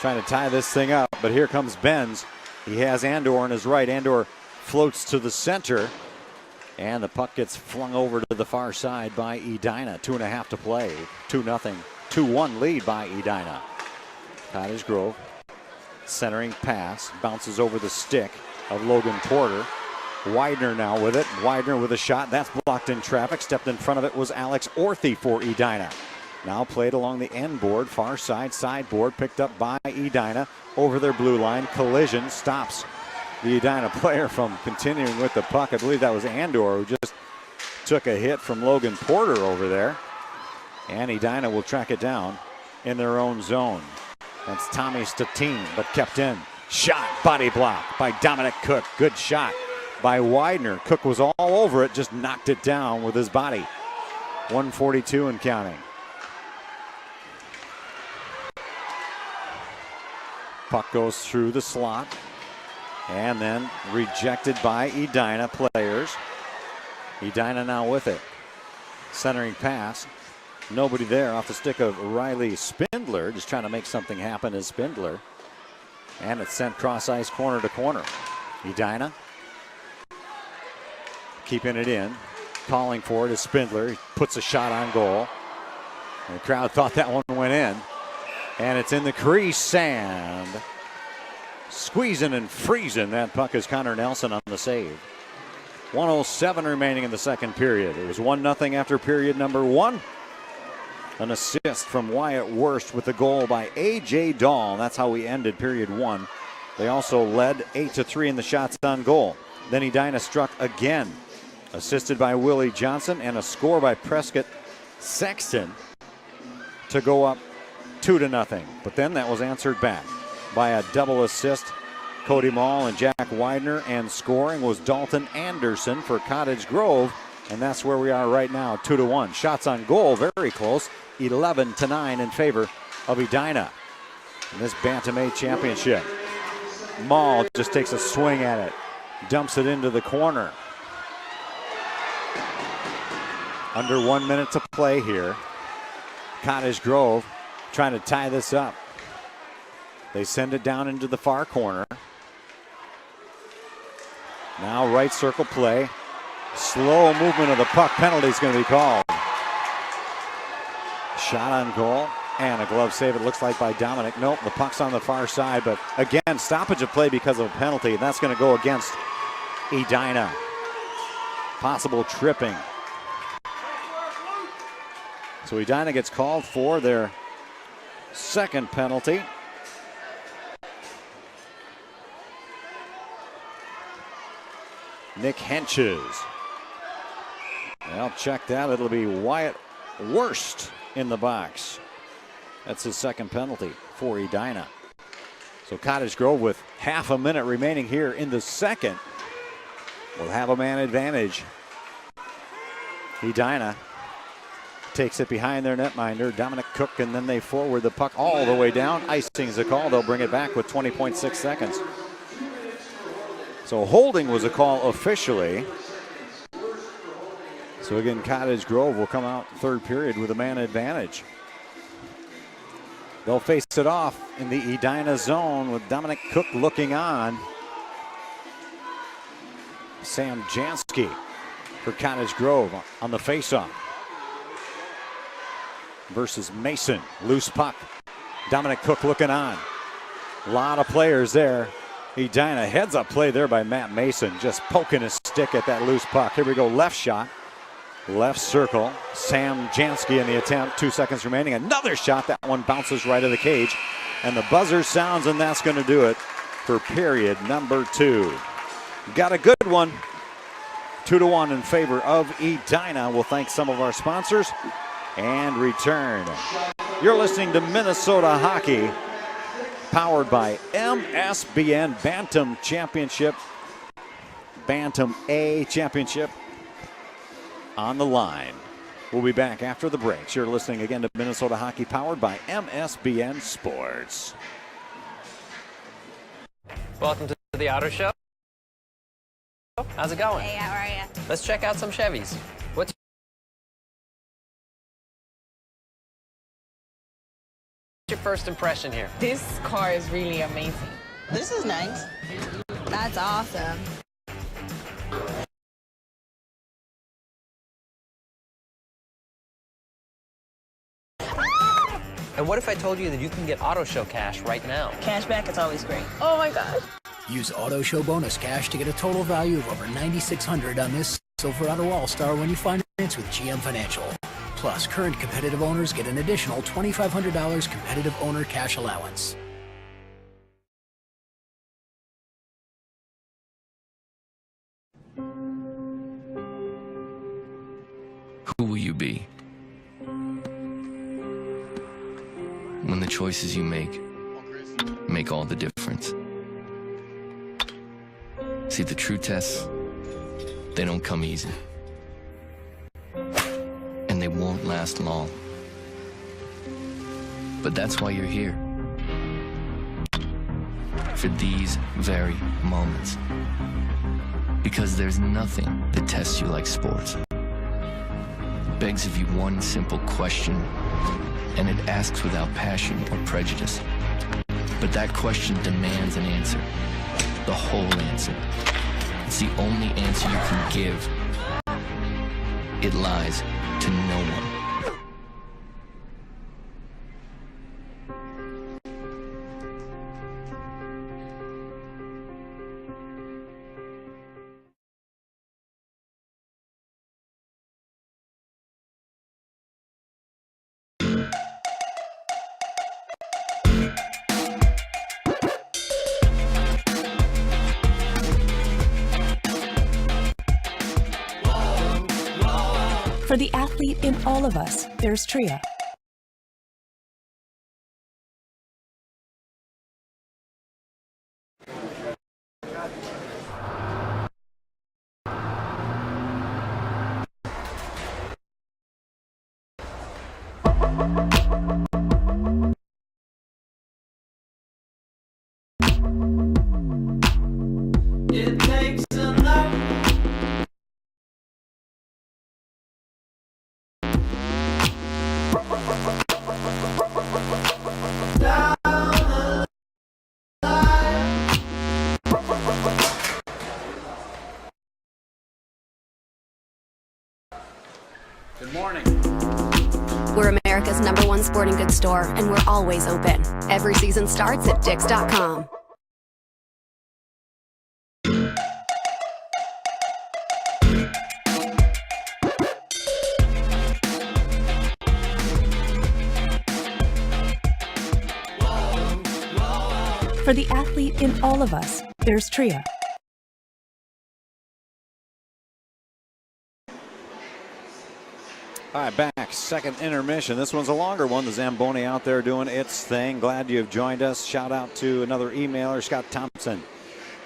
trying to tie this thing up, but here comes Benz. He has Andor on his right. Andor floats to the center, and the puck gets flung over to the far side by Edina. 2.5 to play. 2-0, 2-1 lead by Edina. Cottage Grove centering pass, bounces over the stick of Logan Porter. Widener now with it. Widener with a shot. That's blocked in traffic. Stepped in front of it was Alex Orthy for Edina. Now played along the end board, far side, sideboard, picked up by Edina over their blue line. Collision stops the Edina player from continuing with the puck. I believe that was Andor who just took a hit from Logan Porter over there. And Edina will track it down in their own zone. That's Tommy Statine, but kept in. Shot, body block by Dominic Cook. Good shot by Widener. Cook was all over it, just knocked it down with his body. 1:42 and counting. Puck goes through the slot and then rejected by Edina players. Edina now with it. Centering pass. Nobody there off the stick of Riley Spindler. Just trying to make something happen is Spindler. And it's sent cross ice corner to corner. Edina keeping it in. Calling for it is Spindler. He puts a shot on goal. And the crowd thought that one went in. And it's in the crease, and squeezing and freezing that puck is Connor Nelson on the save. 1:07 remaining in the second period. It was 1-0 after period number one. An assist from Wyatt Wurst with the goal by A.J. Dahl. That's how we ended period one. They also led 8-3 in the shots on goal. Then Edina struck again, assisted by Willie Johnson, and a score by Prescott Sexton to go up 2-0. But then that was answered back by a double assist. Cody Mall and Jack Widener, and scoring was Dalton Anderson for Cottage Grove. And that's where we are right now, 2-1. Shots on goal, very close. 11-9 in favor of Edina in this Bantam A championship. Mall just takes a swing at it, dumps it into the corner. Under 1 minute to play here. Cottage Grove trying to tie this up. They send it down into the far corner. Now right circle play. Slow movement of the puck. Penalty is going to be called. Shot on goal and a glove save, it looks like, by Dominic. Nope, the puck's on the far side, but again, stoppage of play because of a penalty, and that's going to go against Edina. Possible tripping. So Edina gets called for their second penalty. Nick Henches. Well, check that. It'll be Wyatt Wurst in the box. That's his second penalty for Edina. So Cottage Grove, with half a minute remaining here in the second, will have a man advantage. Edina takes it behind their netminder, Dominic Cook, and then they forward the puck all the way down. Icing's a call. They'll bring it back with 20.6 seconds. So holding was a call officially. So again, Cottage Grove will come out third period with a man advantage. They'll face it off in the Edina zone with Dominic Cook looking on. Sam Jansky for Cottage Grove on the faceoff versus Mason. Loose puck Dominic Cook looking on. A lot of players there. Edina, heads up play there by Matt Mason, just poking his stick at that loose puck. Here we go, left shot, left circle. Sam Jansky in the attempt, 2 seconds remaining. Another shot, that one bounces right of the cage. And the buzzer sounds, and that's going to do it for period number 2. Got a good one. 2-1 in favor of Edina. We'll thank some of our sponsors and return. You're listening to Minnesota Hockey, powered by MSBN Bantam Championship. Bantam A Championship on the line. We'll be back after the breaks. You're listening again to Minnesota Hockey, powered by MSBN Sports. Welcome to the Auto Show. How's it going? Hey, how are you? Let's check out some Chevys. What's your first impression here? This car is really amazing. This is nice. That's awesome. And what if I told you that you can get Auto Show cash right now? Cashback is always great. Oh my gosh. Use Auto Show bonus cash to get a total value of over $9,600 on this Silverado All-Star when you finance with GM Financial. Plus, current competitive owners get an additional $2,500 competitive owner cash allowance. Who will you be? When the choices you make all the difference. See, the true tests, they don't come easy. And they won't last long. But that's why you're here. For these very moments. Because there's nothing that tests you like sports. It begs of you one simple question, and it asks without passion or prejudice. But that question demands an answer. The whole answer. It's the only answer you can give. It lies to no one. For the athlete in all of us, there's Tria. It takes a lot. Good morning. We're America's #1 sporting goods store, and we're always open. Every season starts at Dix.com. For the athlete in all of us, there's Tria. All right, back. Second intermission. This one's a longer one. The Zamboni out there doing its thing. Glad you've joined us. Shout out to another emailer, Scott Thompson,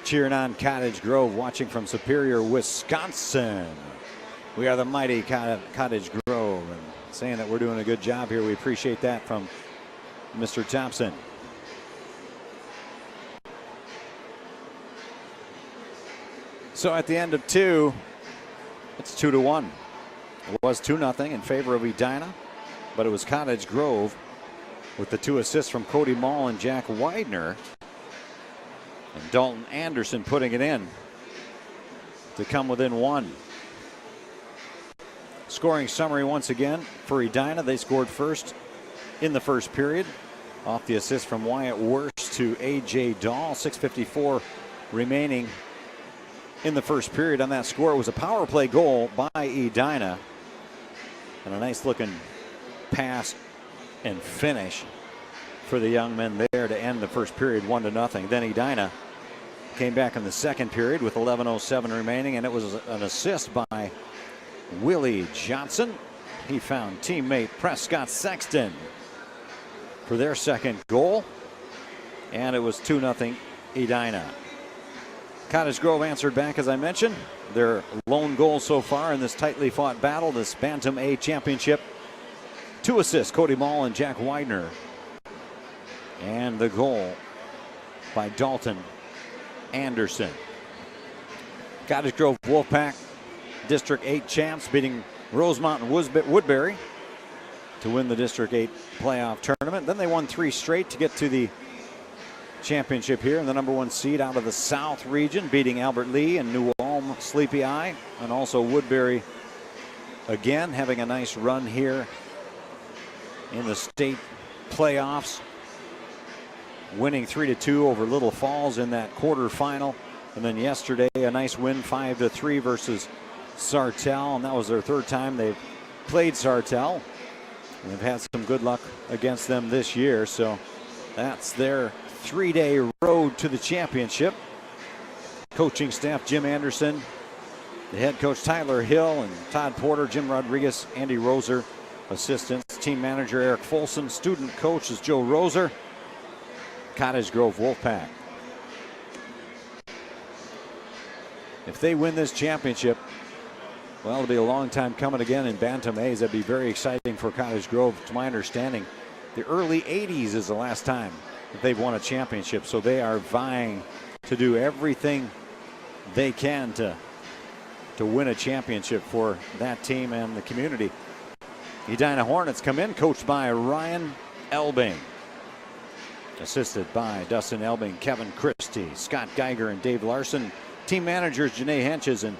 cheering on Cottage Grove, watching from Superior, Wisconsin. We are the mighty Cottage Grove, and saying that we're doing a good job here. We appreciate that from Mr. Thompson. So at the end of 2, it's 2-1. It was 2-0 in favor of Edina, but it was Cottage Grove with the 2 assists from Cody Mall and Jack Widener, and Dalton Anderson putting it in to come within 1. Scoring summary once again for Edina. They scored first in the first period. off the assist from Wyatt Worst to A.J. Dahl. 6:54 remaining in the first period on that score. It was a power play goal by Edina. And a nice looking pass and finish for the young men there to end the first period 1-0. Then Edina came back in the second period with 11:07 remaining, and it was an assist by Willie Johnson. He found teammate Prescott Sexton for their second goal, and it was 2-0 Edina. Cottage Grove answered back, as I mentioned, their lone goal so far in this tightly fought battle, this Bantam A championship. 2 assists, Cody Mall and Jack Widener. And the goal by Dalton Anderson. Cottage Grove Wolfpack, District 8 champs, beating Rosemont and Woodbury to win the District 8 playoff tournament. Then they won 3 straight to get to the championship here in the #1 seed out of the South region, beating Albert Lee and New Ulm Sleepy Eye, and also Woodbury again having a nice run here in the state playoffs, winning 3-2 over Little Falls in that quarterfinal. And then yesterday a nice win 5-3 versus Sartell, and that was their 3rd time they've played Sartell. And they've had some good luck against them this year, so that's their 3-day road to the championship. Coaching staff: Jim Anderson, the head coach Tyler Hill and Todd Porter, Jim Rodriguez, Andy Roser, assistants, team manager Eric Folsom, student coach is Joe Roser. Cottage Grove Wolfpack, if they win this championship, well, it'll be a long time coming again in Bantam A's. That'd be very exciting for Cottage Grove. To my understanding, the early 80s is the last time that they've won a championship, so they are vying to do everything they can to win a championship for that team and the community. Edina Hornets come in, coached by Ryan Elbing, assisted by Dustin Elbing, Kevin Christie, Scott Geiger, and Dave Larson. Team managers Janae Henches, and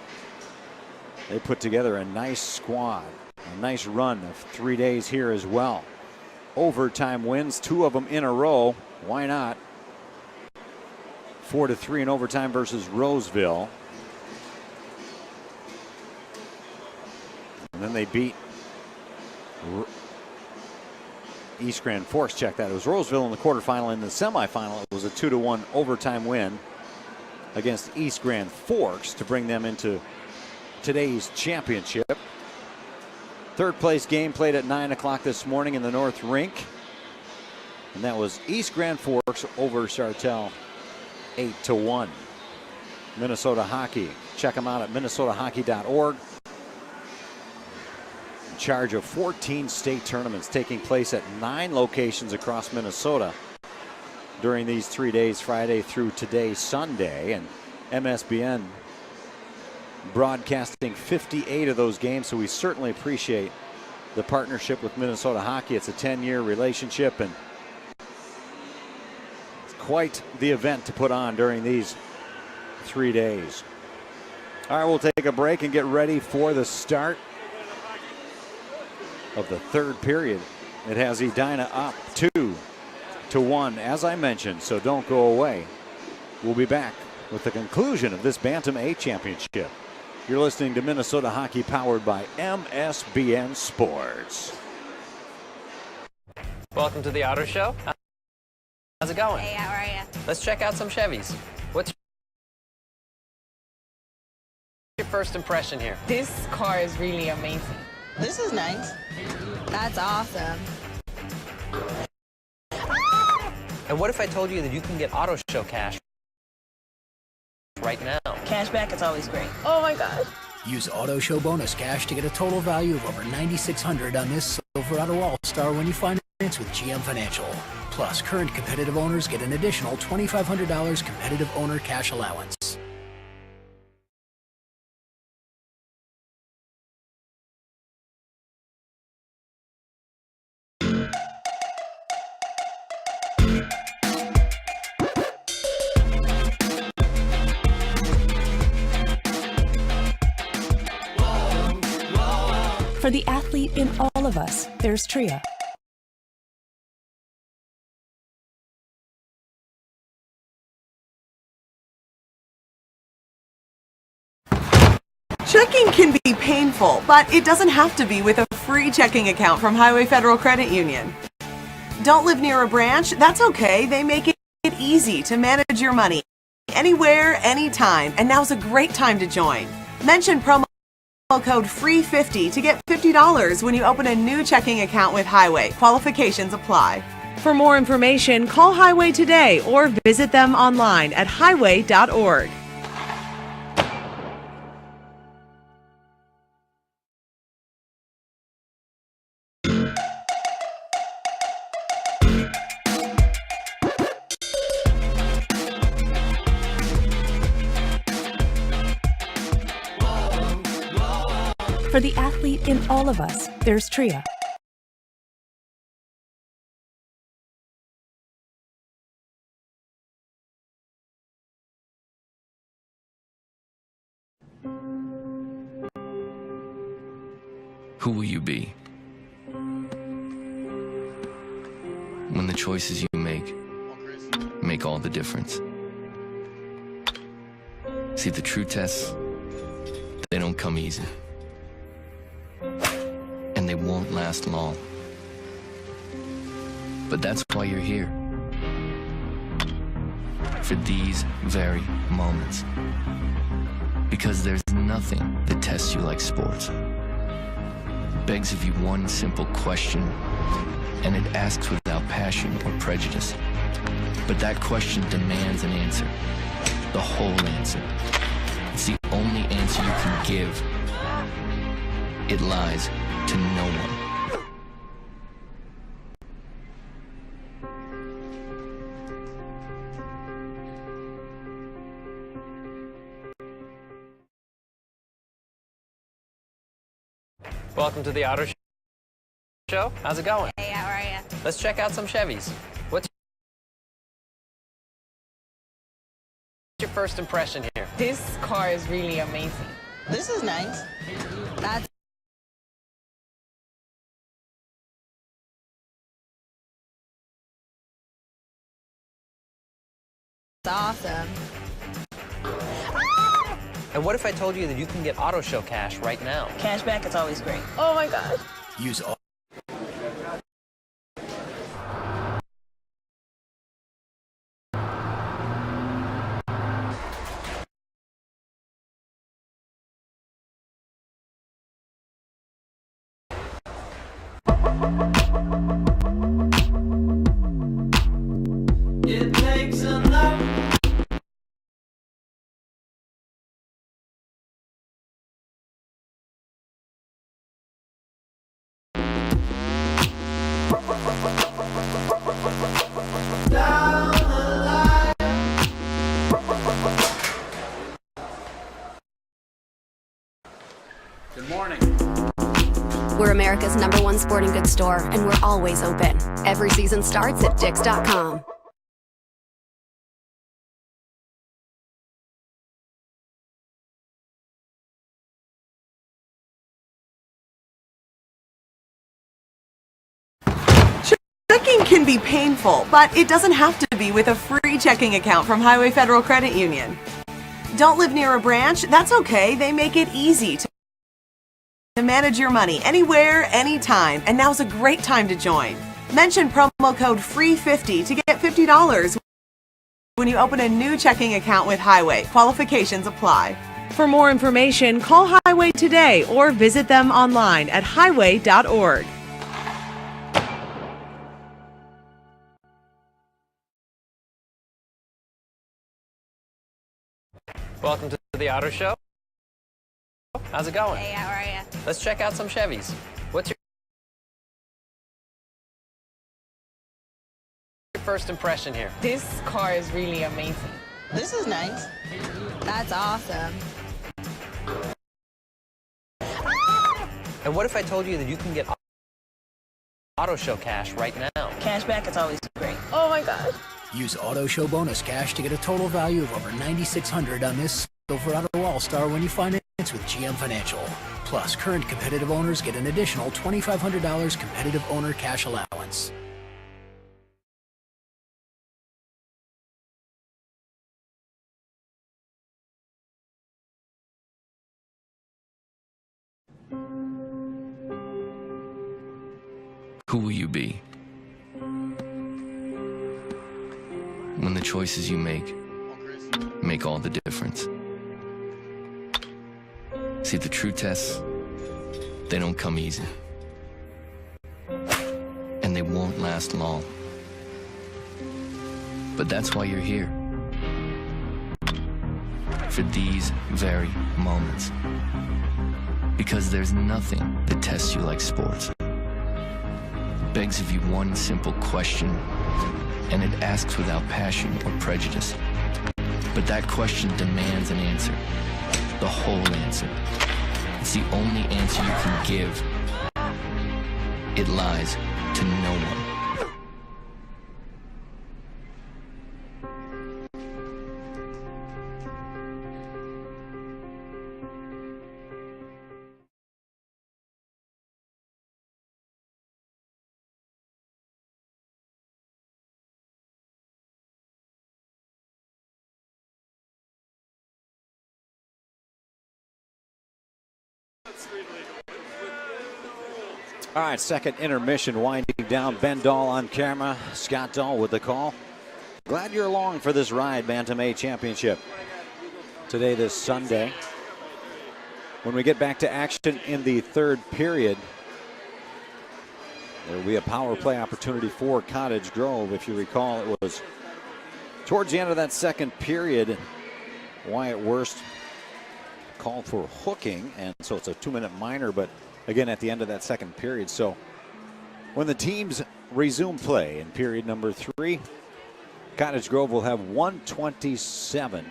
they put together a nice squad, a nice run of 3 days here as well. Overtime wins, 2 of them in a row. Why not? 4-3 in overtime versus Roseville. And then they beat East Grand Forks. Check that. It was Roseville in the quarterfinal. In the semifinal, it was a 2-1 overtime win against East Grand Forks to bring them into today's championship. 3rd place game played at 9 o'clock this morning in the North Rink. And that was East Grand Forks over Sartell, 8-1. Minnesota Hockey. Check them out at minnesotahockey.org. In charge of 14 state tournaments taking place at 9 locations across Minnesota during these 3 days, Friday through today, Sunday. And MSBN broadcasting 58 of those games, so we certainly appreciate the partnership with Minnesota Hockey. It's a 10-year relationship, and it's quite the event to put on during these 3 days. All right, we'll take a break and get ready for the start of the 3rd period. It has Edina up 2-1, as I mentioned, so don't go away. We'll be back with the conclusion of this Bantam A championship. You're listening to Minnesota Hockey, powered by MSBN Sports. Welcome to the Auto Show. How's it going? Hey, how are you? Let's check out some Chevys. What's your first impression here? This car is really amazing. This is nice. That's awesome. And what if I told you that you can get Auto Show cash right now? Cashback is always great. Oh my gosh. Use Auto Show bonus cash to get a total value of over $9,600 on this Silverado All-Star when you finance with GM Financial. Plus, current competitive owners get an additional $2,500 competitive owner cash allowance. For the athlete in all of us, there's Tria. Checking can be painful, but it doesn't have to be with a free checking account from Highway Federal Credit Union. Don't live near a branch? That's okay. They make it easy to manage your money anywhere, anytime, and now's a great time to join. Mention promo code FREE50 to get $50 when you open a new checking account with Highway. Qualifications apply. For more information, call Highway today or visit them online at highway.org. For the athlete in all of us, there's Tria. Who will you be? When the choices you make all the difference. See, the true tests, they don't come easy. And they won't last long. But that's why you're here. For these very moments. Because there's nothing that tests you like sports. It begs of you one simple question, and it asks without passion or prejudice. But that question demands an answer. The whole answer. It's the only answer you can give. It lies to no one. Welcome to the Auto Show. How's it going? Hey, how are you? Let's check out some Chevys. What's your first impression here? This car is really amazing. This is nice. That's awesome. And what if I told you that you can get Auto Show cash right now? Cashback is always great. Oh my gosh. Use all. It takes a lot. Down the line. Good morning. We're America's #1 sporting goods store, and we're always open. Every season starts at Dix.com. Checking can be painful, but it doesn't have to be with a free checking account from Highway Federal Credit Union. Don't live near a branch? That's okay. They make it easy to manage your money anywhere, anytime, and now's a great time to join. Mention promo code FREE50 to get $50 when you open a new checking account with Highway. Qualifications apply. For more information, call Highway today or visit them online at highway.org. Welcome to the Auto Show. How's it going? Hey, how are you? Let's check out some Chevys. What's your first impression here? This car is really amazing. This is nice. That's awesome. And what if I told you that you can get Auto Show cash right now? Cashback is always great. Oh my gosh. Use Auto Show bonus cash to get a total value of over $9,600 on this Silverado All-Star when you finance with GM Financial. Plus, current competitive owners get an additional $2,500 competitive owner cash allowance. Who will you be? When the choices you make all the difference. See, the true tests, they don't come easy. And they won't last long. But that's why you're here. For these very moments. Because there's nothing that tests you like sports. It begs of you one simple question, and it asks without passion or prejudice. But that question demands an answer. The whole answer. It's the only answer you can give. It lies to no one. All right, second intermission winding down. Ben Dahl on camera. Scott Dahl with the call. Glad you're along for this ride, Bantam A Championship. Today, this Sunday. When we get back to action in the third period, there will be a power play opportunity for Cottage Grove. If you recall, it was towards the end of that second period, Wyatt Wurst called for hooking, and so it's a 2-minute minor, but again at the end of that second period. So when the teams resume play in period number 3, Cottage Grove will have 1:27,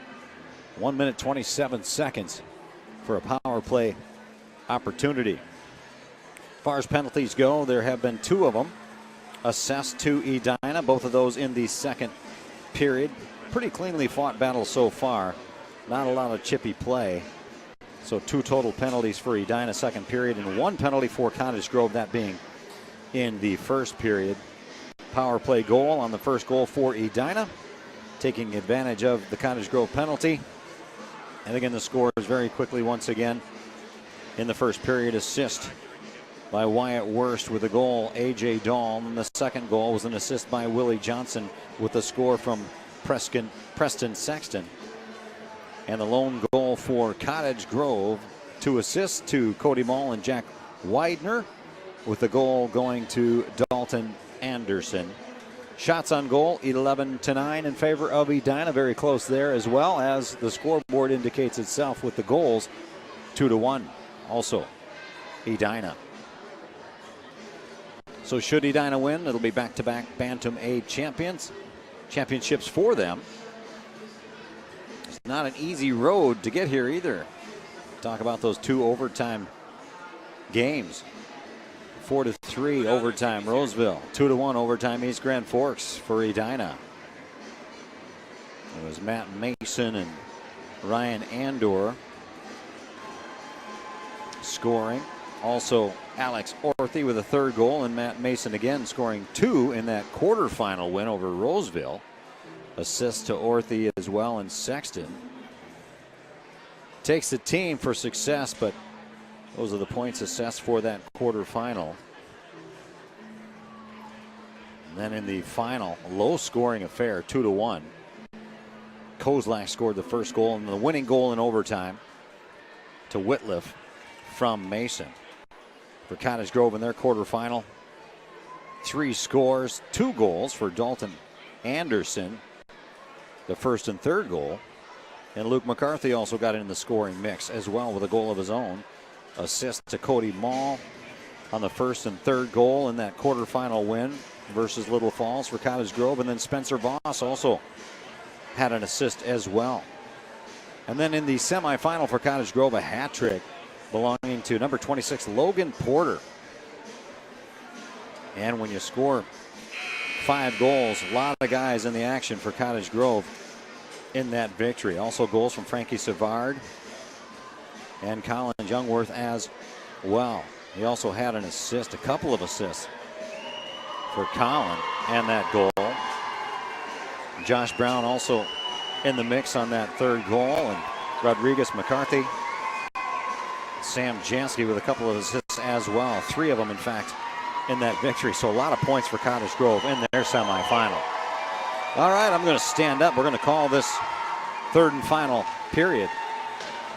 1 minute 27 seconds for a power play opportunity. As far as penalties go, there have been 2 of them assessed to Edina, both of those in the second period. Pretty cleanly fought battle so far, not a lot of chippy play. So 2 total penalties for Edina second period and 1 penalty for Cottage Grove, that being in the first period. Power play goal on the first goal for Edina, taking advantage of the Cottage Grove penalty. And again, the score is very quickly once again in the first period. Assist by Wyatt Wurst with a goal, A.J. Dahl. And the second goal was an assist by Willie Johnson with the score from Preston Sexton. And the lone goal for Cottage Grove, 2 assists to Cody Mall and Jack Widener, with the goal going to Dalton Anderson. Shots on goal, 11-9 in favor of Edina. Very close there, as well as the scoreboard indicates itself with the goals, 2-1. Also, Edina. So should Edina win, it'll be back-to-back Bantam A championships for them. It's not an easy road to get here either. Talk about those 2 overtime games. 4-3 overtime Roseville. 2-1 overtime East Grand Forks for Edina. It was Matt Mason and Ryan Andor scoring. Also Alex Orthy with a 3rd goal, and Matt Mason again scoring 2 in that quarterfinal win over Roseville. Assist to Orthy as well, and Sexton. Takes the team for success, but those are the points assessed for that quarterfinal. And then in the final, low scoring affair, 2-1. Kozlak scored the first goal, and the winning goal in overtime to Whitliff from Mason. For Cottage Grove in their quarterfinal, 3 scores, 2 goals for Dalton Anderson, the first and 3rd goal. And Luke McCarthy also got in the scoring mix as well with a goal of his own. Assist to Cody Mall on the first and 3rd goal in that quarterfinal win versus Little Falls for Cottage Grove. And then Spencer Voss also had an assist as well. And then in the semifinal for Cottage Grove, a hat trick belonging to number 26, Logan Porter. And when you score 5 goals, a lot of guys in the action for Cottage Grove in that victory. Also goals from Frankie Savard and Colin Youngworth as well. He also had an assist, a couple of assists for Colin and that goal. Josh Brown also in the mix on that 3rd goal, and Rodriguez McCarthy Sam Jansky with a couple of assists as well. 3 of them, in fact, in that victory. So a lot of points for Cottage Grove in their semifinal. All right, I'm going to stand up. We're going to call this third and final period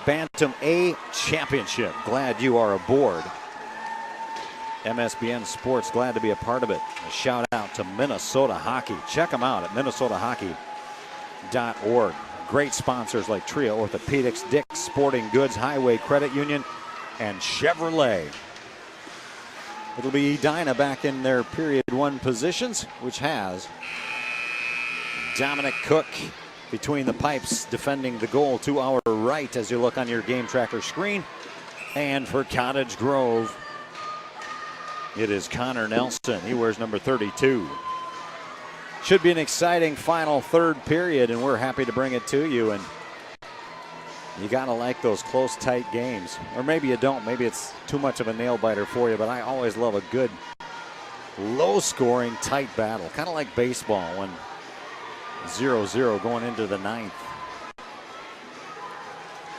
Bantam A Championship. Glad you are aboard. MSBN Sports, glad to be a part of it. A shout out to Minnesota Hockey. Check them out at minnesotahockey.org. Great sponsors like Tria Orthopedics, Dick's Sporting Goods, Highway Credit Union, and Chevrolet. It'll be Edina back in their period 1 positions, which has Dominic Cook between the pipes defending the goal to our right as you look on your game tracker screen. And for Cottage Grove, it is Connor Nelson. He wears number 32. Should be an exciting final third period, and we're happy to bring it to you. And you got to like those close, tight games. Or maybe you don't. Maybe it's too much of a nail-biter for you, but I always love a good, low-scoring, tight battle. Kind of like baseball when 0-0 going into the 9th.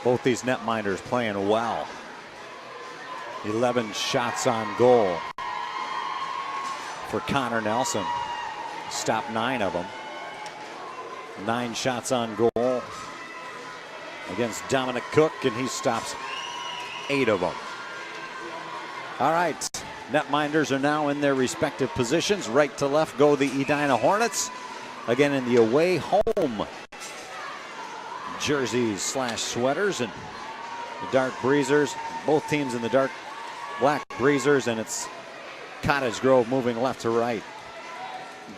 Both these netminders playing well. 11 shots on goal for Connor Nelson. Stopped 9 of them. 9 shots on goal against Dominic Cook, and he stops 8 of them. All right, netminders are now in their respective positions. Right to left go the Edina Hornets. Again in the away home jerseys / sweaters, and the dark breezers. Both teams in the dark black breezers, and it's Cottage Grove moving left to right.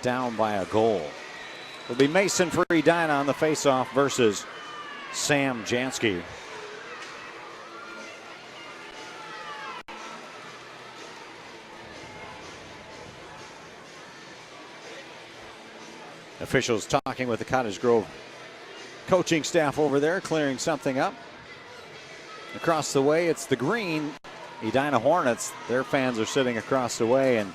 Down by a goal. It'll be Mason for Edina on the faceoff versus Sam Jansky. Officials talking with the Cottage Grove coaching staff over there, clearing something up. Across the way, it's the green Edina Hornets. Their fans are sitting across the way, and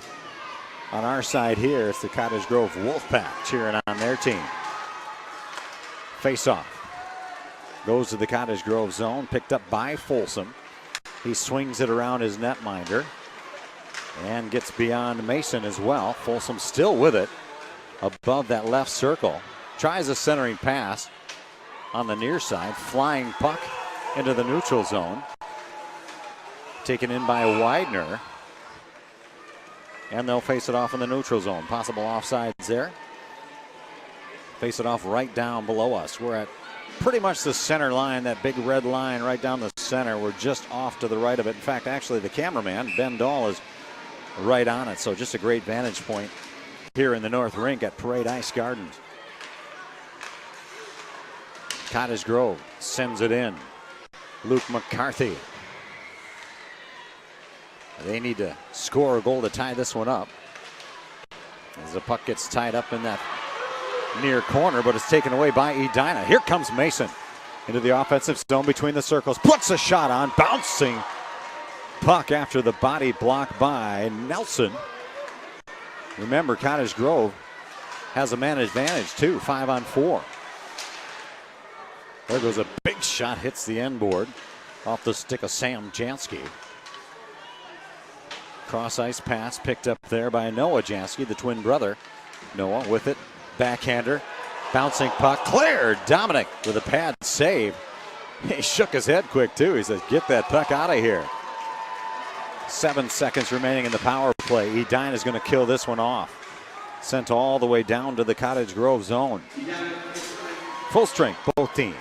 on our side here, it's the Cottage Grove Wolfpack cheering on their team. Face-off. Goes to the Cottage Grove zone, picked up by Folsom. He swings it around his netminder and gets beyond Mason as well. Folsom still with it above that left circle. Tries a centering pass on the near side. Flying puck into the neutral zone. Taken in by Widener. And they'll face it off in the neutral zone. Possible offsides there. Face it off right down below us. We're at pretty much the center line, that big red line right down the center. We're just off to the right of it. In fact, actually, the cameraman, Ben Dahl, is right on it. So just a great vantage point here in the North Rink at Parade Ice Gardens. Cottage Grove sends it in. Luke McCarthy. They need to score a goal to tie this one up. As the puck gets tied up in that near corner, but it's taken away by Edina. Here comes Mason into the offensive zone between the circles. Puts a shot on, bouncing puck after the body block by Nelson. Remember, Cottage Grove has a man advantage too, 5-on-4. There goes a big shot, hits the end board off the stick of Sam Jansky. Cross ice pass picked up there by Noah Jansky, the twin brother. Noah with it, backhander, bouncing puck, cleared. Dominic with a pad save. He shook his head quick too. He says, get that puck out of here. 7 seconds remaining in the power play. Edina is going to kill this one off. Sent all the way down to the Cottage Grove zone. Full strength, both teams.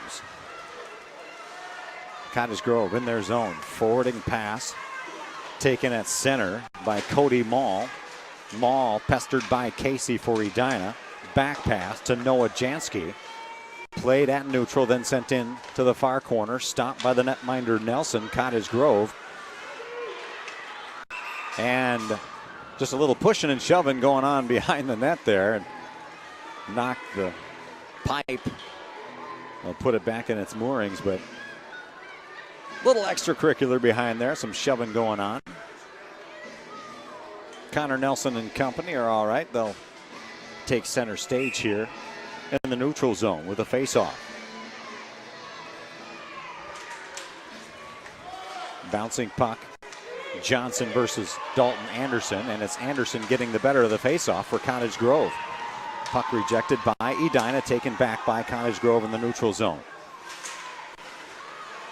Cottage Grove in their zone. Forwarding pass. Taken at center by Cody Mall. Mall pestered by Casey for Edina. Back pass to Noah Jansky. Played at neutral, then sent in to the far corner. Stopped by the netminder Nelson, Cottage Grove. And just a little pushing and shoving going on behind the net there. And knocked the pipe. I'll put it back in its moorings, but a little extracurricular behind there. Some shoving going on. Connor Nelson and company are all right. They'll take center stage here in the neutral zone with a face-off. Bouncing puck. Johnson versus Dalton Anderson, and it's Anderson getting the better of the faceoff for Cottage Grove. Puck rejected by Edina, taken back by Cottage Grove in the neutral zone.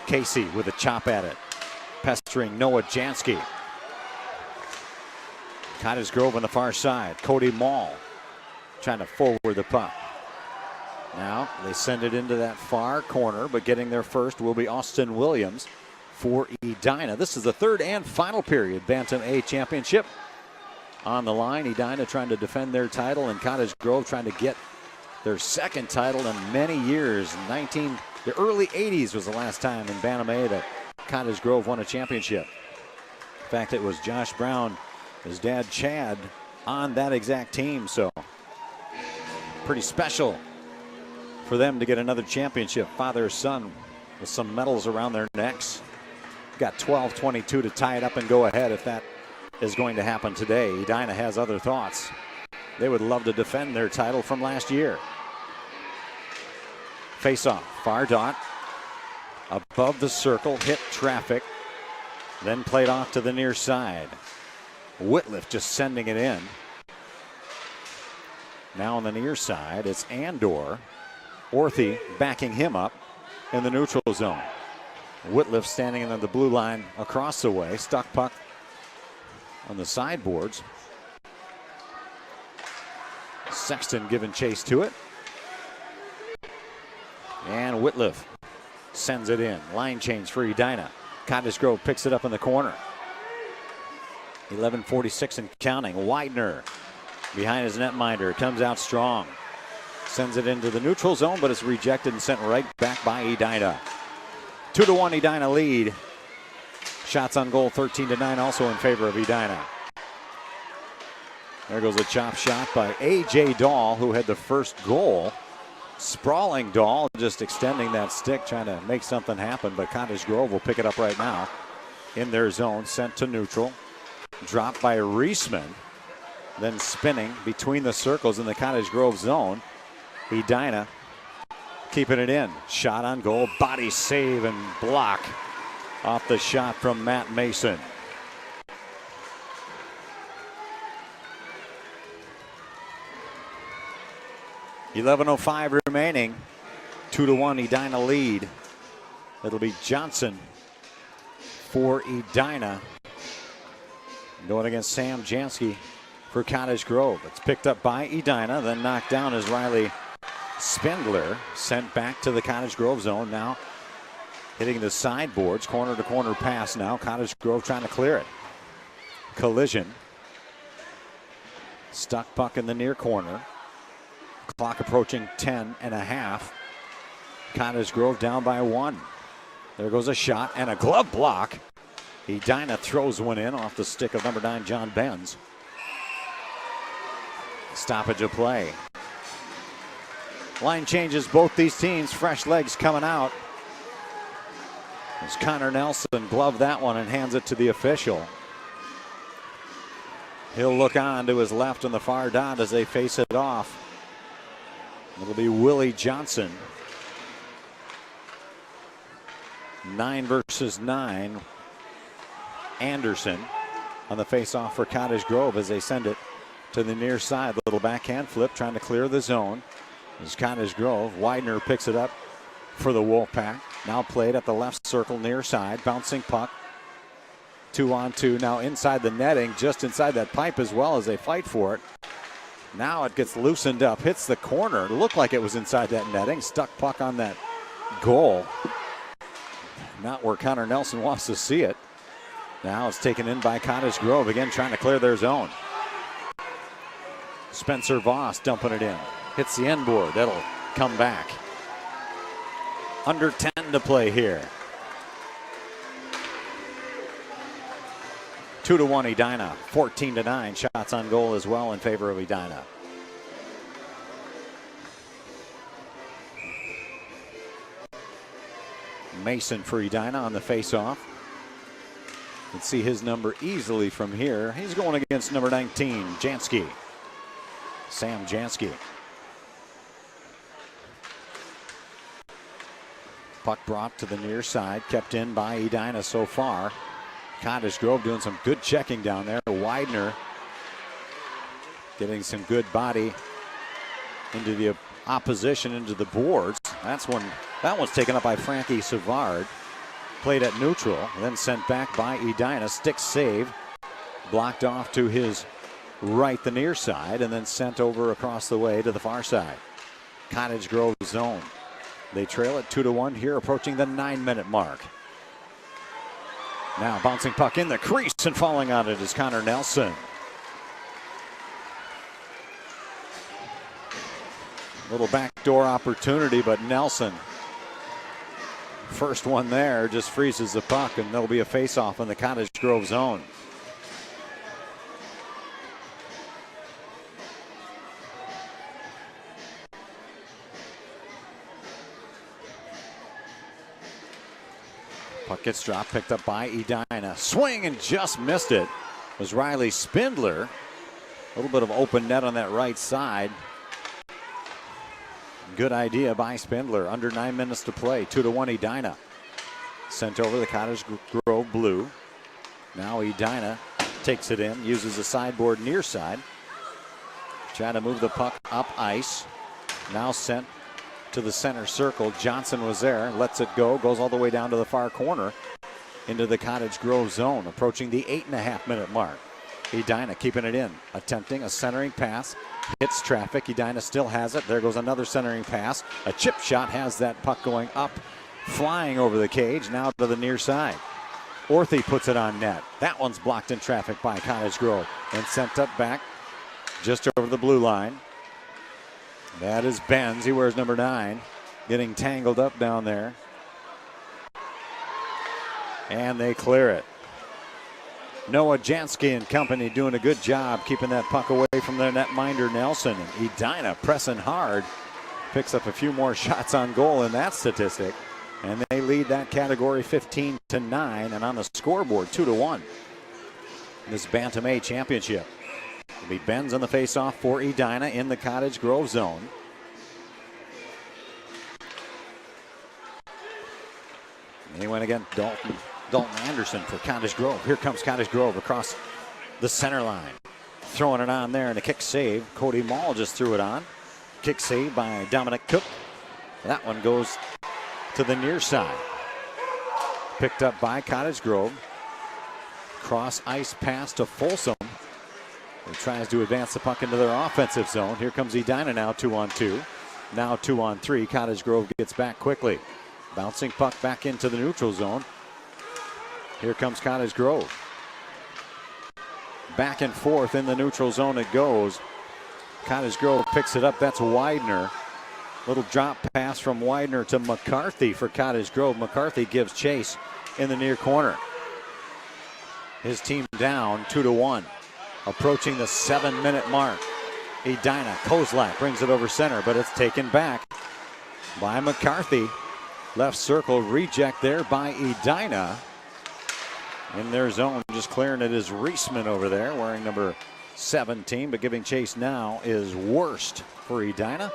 Casey with a chop at it, pestering Noah Jansky. Cottage Grove on the far side. Cody Mall trying to forward the puck. Now they send it into that far corner, but getting there first will be Austin Williams for Edina. This is the third and final period. Bantam A championship on the line. Edina trying to defend their title, and Cottage Grove trying to get their second title in many years. The early 80s was the last time in Bantam A that Cottage Grove won a championship. In fact, it was Josh Brown, his dad Chad, on that exact team, so pretty special for them to get another championship. Father son with some medals around their necks. Got 12-22 to tie it up and go ahead if that is going to happen today. Edina has other thoughts. They would love to defend their title from last year. Face-off, far dot, above the circle, hit traffic, then played off to the near side. Whitliff just sending it in. Now on the near side, it's Andor. Orthy backing him up in the neutral zone. Whitliff standing in the blue line across the way. Stuck puck on the sideboards. Sexton giving chase to it. And Whitliff sends it in. Line change for Edina. Cottage Grove picks it up in the corner. 11:46 and counting. Widener behind his netminder. Comes out strong. Sends it into the neutral zone, but it's rejected and sent right back by Edina. 2-1 Edina lead. Shots on goal 13-9 also in favor of Edina. There goes a chop shot by A.J. Dahl, who had the first goal. Sprawling Dahl just extending that stick, trying to make something happen, but Cottage Grove will pick it up right now in their zone. Sent to neutral. Dropped by Reisman. Then spinning between the circles in the Cottage Grove zone. Edina keeping it in. Shot on goal. Body save and block off the shot from Matt Mason. .11:05 remaining. 2-1 Edina lead. It'll be Johnson for Edina. Going against Sam Jansky for Cottage Grove. It's picked up by Edina, then knocked down as Riley Spindler. Sent back to the Cottage Grove zone. Now hitting the sideboards. Corner to corner pass now. Cottage Grove trying to clear it. Collision. Stuck puck in the near corner. Clock approaching 10.5. Cottage Grove down by 1. There goes a shot and a glove block. Edina throws one in off the stick of number 9, John Benz. Stoppage of play. Line changes both these teams. Fresh legs coming out. As Connor Nelson gloved that one and hands it to the official. He'll look on to his left on the far dot as they face it off. It'll be Willie Johnson. 9 versus 9. Anderson on the face-off for Cottage Grove as they send it to the near side. Little backhand flip trying to clear the zone. As Cottage Grove, Widener picks it up for the Wolfpack. Now played at the left circle near side. Bouncing puck. 2-on-2 now inside the netting, just inside that pipe as well as they fight for it. Now it gets loosened up, hits the corner. It looked like it was inside that netting. Stuck puck on that goal. Not where Connor Nelson wants to see it. Now it's taken in by Cottage Grove, again trying to clear their zone. Spencer Voss dumping it in. Hits the end board. That'll come back. Under 10 to play here. 2-1 Edina. 14-9. Shots on goal as well in favor of Edina. Mason for Edina on the face-off. You can see his number easily from here. He's going against number 19, Jansky. Sam Jansky. Puck brought to the near side, kept in by Edina so far. Cottage Grove doing some good checking down there. Widener getting some good body into the opposition, into the boards. That one's taken up by Frankie Savard. Played at neutral, then sent back by Edina. Stick save, blocked off to his right, the near side, and then sent over across the way to the far side. Cottage Grove zone. They trail it 2-1 here, approaching the 9-minute mark. Now bouncing puck in the crease, and falling on it is Connor Nelson. Little backdoor opportunity, but Nelson, first one there, just freezes the puck, and there'll be a face-off in the Cottage Grove zone. Puck gets dropped, picked up by Edina. Swing and just missed it. It was Riley Spindler. A little bit of open net on that right side. Good idea by Spindler. Under 9 minutes to play. 2-1 Edina. Sent over the Cottage Grove blue. Now Edina takes it in, uses the sideboard near side. Trying to move the puck up ice. Now sent to the center circle. Johnson was there, lets it go, goes all the way down to the far corner into the Cottage Grove zone, approaching the 8.5-minute mark. Edina keeping it in, attempting a centering pass, hits traffic. Edina still has it. There goes another centering pass. A chip shot has that puck going up, flying over the cage, now to the near side. Orthy puts it on net. That one's blocked in traffic by Cottage Grove and sent up back just over the blue line. That is Benz. He wears number 9. Getting tangled up down there. And they clear it. Noah Jansky and company doing a good job keeping that puck away from their netminder Nelson. And Edina pressing hard. Picks up a few more shots on goal in that statistic. And they lead that category 15-9. And on the scoreboard, 2-1. This Bantam A championship. It'll be Benz on the faceoff for Edina in the Cottage Grove zone. And he went against Dalton Anderson for Cottage Grove. Here comes Cottage Grove across the center line. Throwing it on there and a kick save. Cody Mall just threw it on. Kick save by Dominic Cook. That one goes to the near side. Picked up by Cottage Grove. Cross ice pass to Folsom. He tries to advance the puck into their offensive zone. Here comes Edina now 2-on-2. Now 2-on-3. Cottage Grove gets back quickly. Bouncing puck back into the neutral zone. Here comes Cottage Grove. Back and forth in the neutral zone it goes. Cottage Grove picks it up. That's Widener. Little drop pass from Widener to McCarthy for Cottage Grove. McCarthy gives chase in the near corner. His team down 2-1. Approaching the 7-minute mark. Edina, Kozlak brings it over center, but it's taken back by McCarthy. Left circle reject there by Edina. In their zone, just clearing it is Reisman over there, wearing number 17, but giving chase now is Worst for Edina.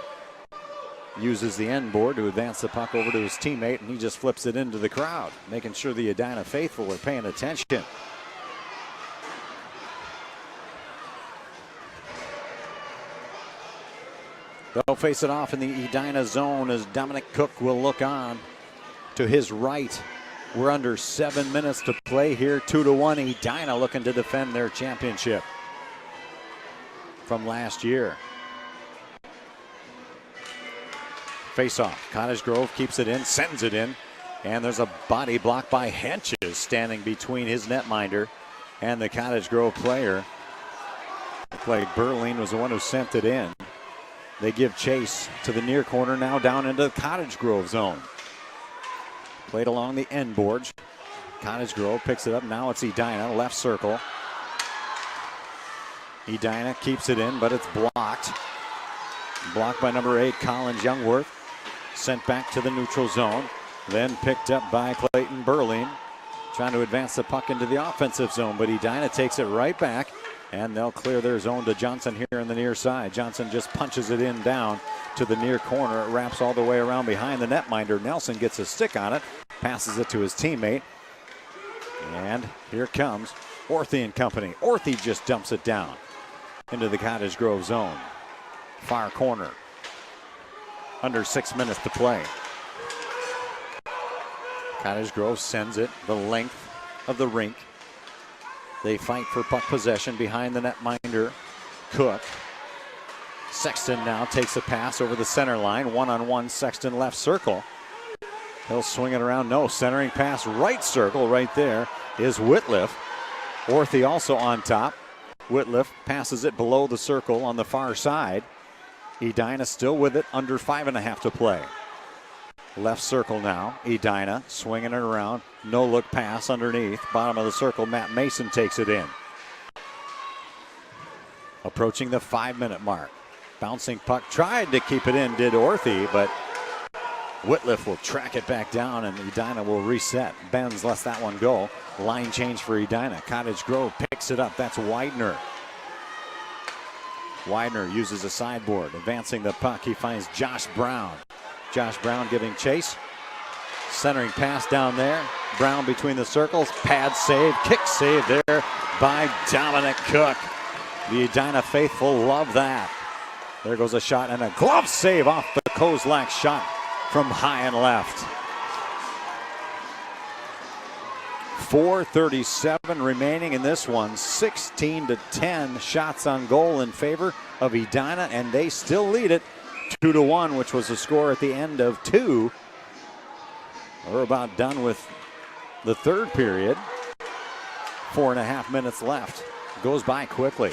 Uses the end board to advance the puck over to his teammate, and he just flips it into the crowd, making sure the Edina faithful are paying attention. They'll face it off in the Edina zone as Dominic Cook will look on to his right. We're under 7 minutes to play here. 2-1. Edina looking to defend their championship from last year. Face off. Cottage Grove keeps it in, sends it in. And there's a body block by Henches standing between his netminder and the Cottage Grove player. Like Berlin was the one who sent it in. They give chase to the near corner, now down into the Cottage Grove zone. Played along the end boards. Cottage Grove picks it up. Now it's Edina, left circle. Edina keeps it in, but it's blocked. Blocked by number 8, Collins Youngworth. Sent back to the neutral zone. Then picked up by Clayton Berlin. Trying to advance the puck into the offensive zone, but Edina takes it right back. And they'll clear their zone to Johnson here in the near side. Johnson just punches it in down to the near corner. It wraps all the way around behind the netminder. Nelson gets a stick on it, passes it to his teammate. And here comes Orthy and company. Orthy just dumps it down into the Cottage Grove zone. Far corner. Under 6 minutes to play. Cottage Grove sends it the length of the rink. They fight for puck possession behind the netminder. Cook. Sexton now takes a pass over the center line. One-on-one, Sexton left circle. He'll swing it around. No, centering pass right circle. Right there is Whitliff. Orthy also on top. Whitliff passes it below the circle on the far side. Edina still with it, under 5.5 to play. Left circle now. Edina swinging it around. No look pass underneath. Bottom of the circle. Matt Mason takes it in. Approaching the 5-minute mark. Bouncing puck. Tried to keep it in, did Orthy, but Whitliff will track it back down and Edina will reset. Benz lets that one go. Line change for Edina. Cottage Grove picks it up. That's Widener. Widener uses a sideboard. Advancing the puck. He finds Josh Brown. Josh Brown giving chase. Centering pass down there. Brown between the circles. Pad save. Kick save there by Dominic Cook. The Edina faithful love that. There goes a shot and a glove save off the Kozlak shot from high and left. 4:37 remaining in this one. 16-10 shots on goal in favor of Edina, and they still lead it 2-1, which was the score at the end of 2. We're about done with the third period. 4.5 minutes left. Goes by quickly.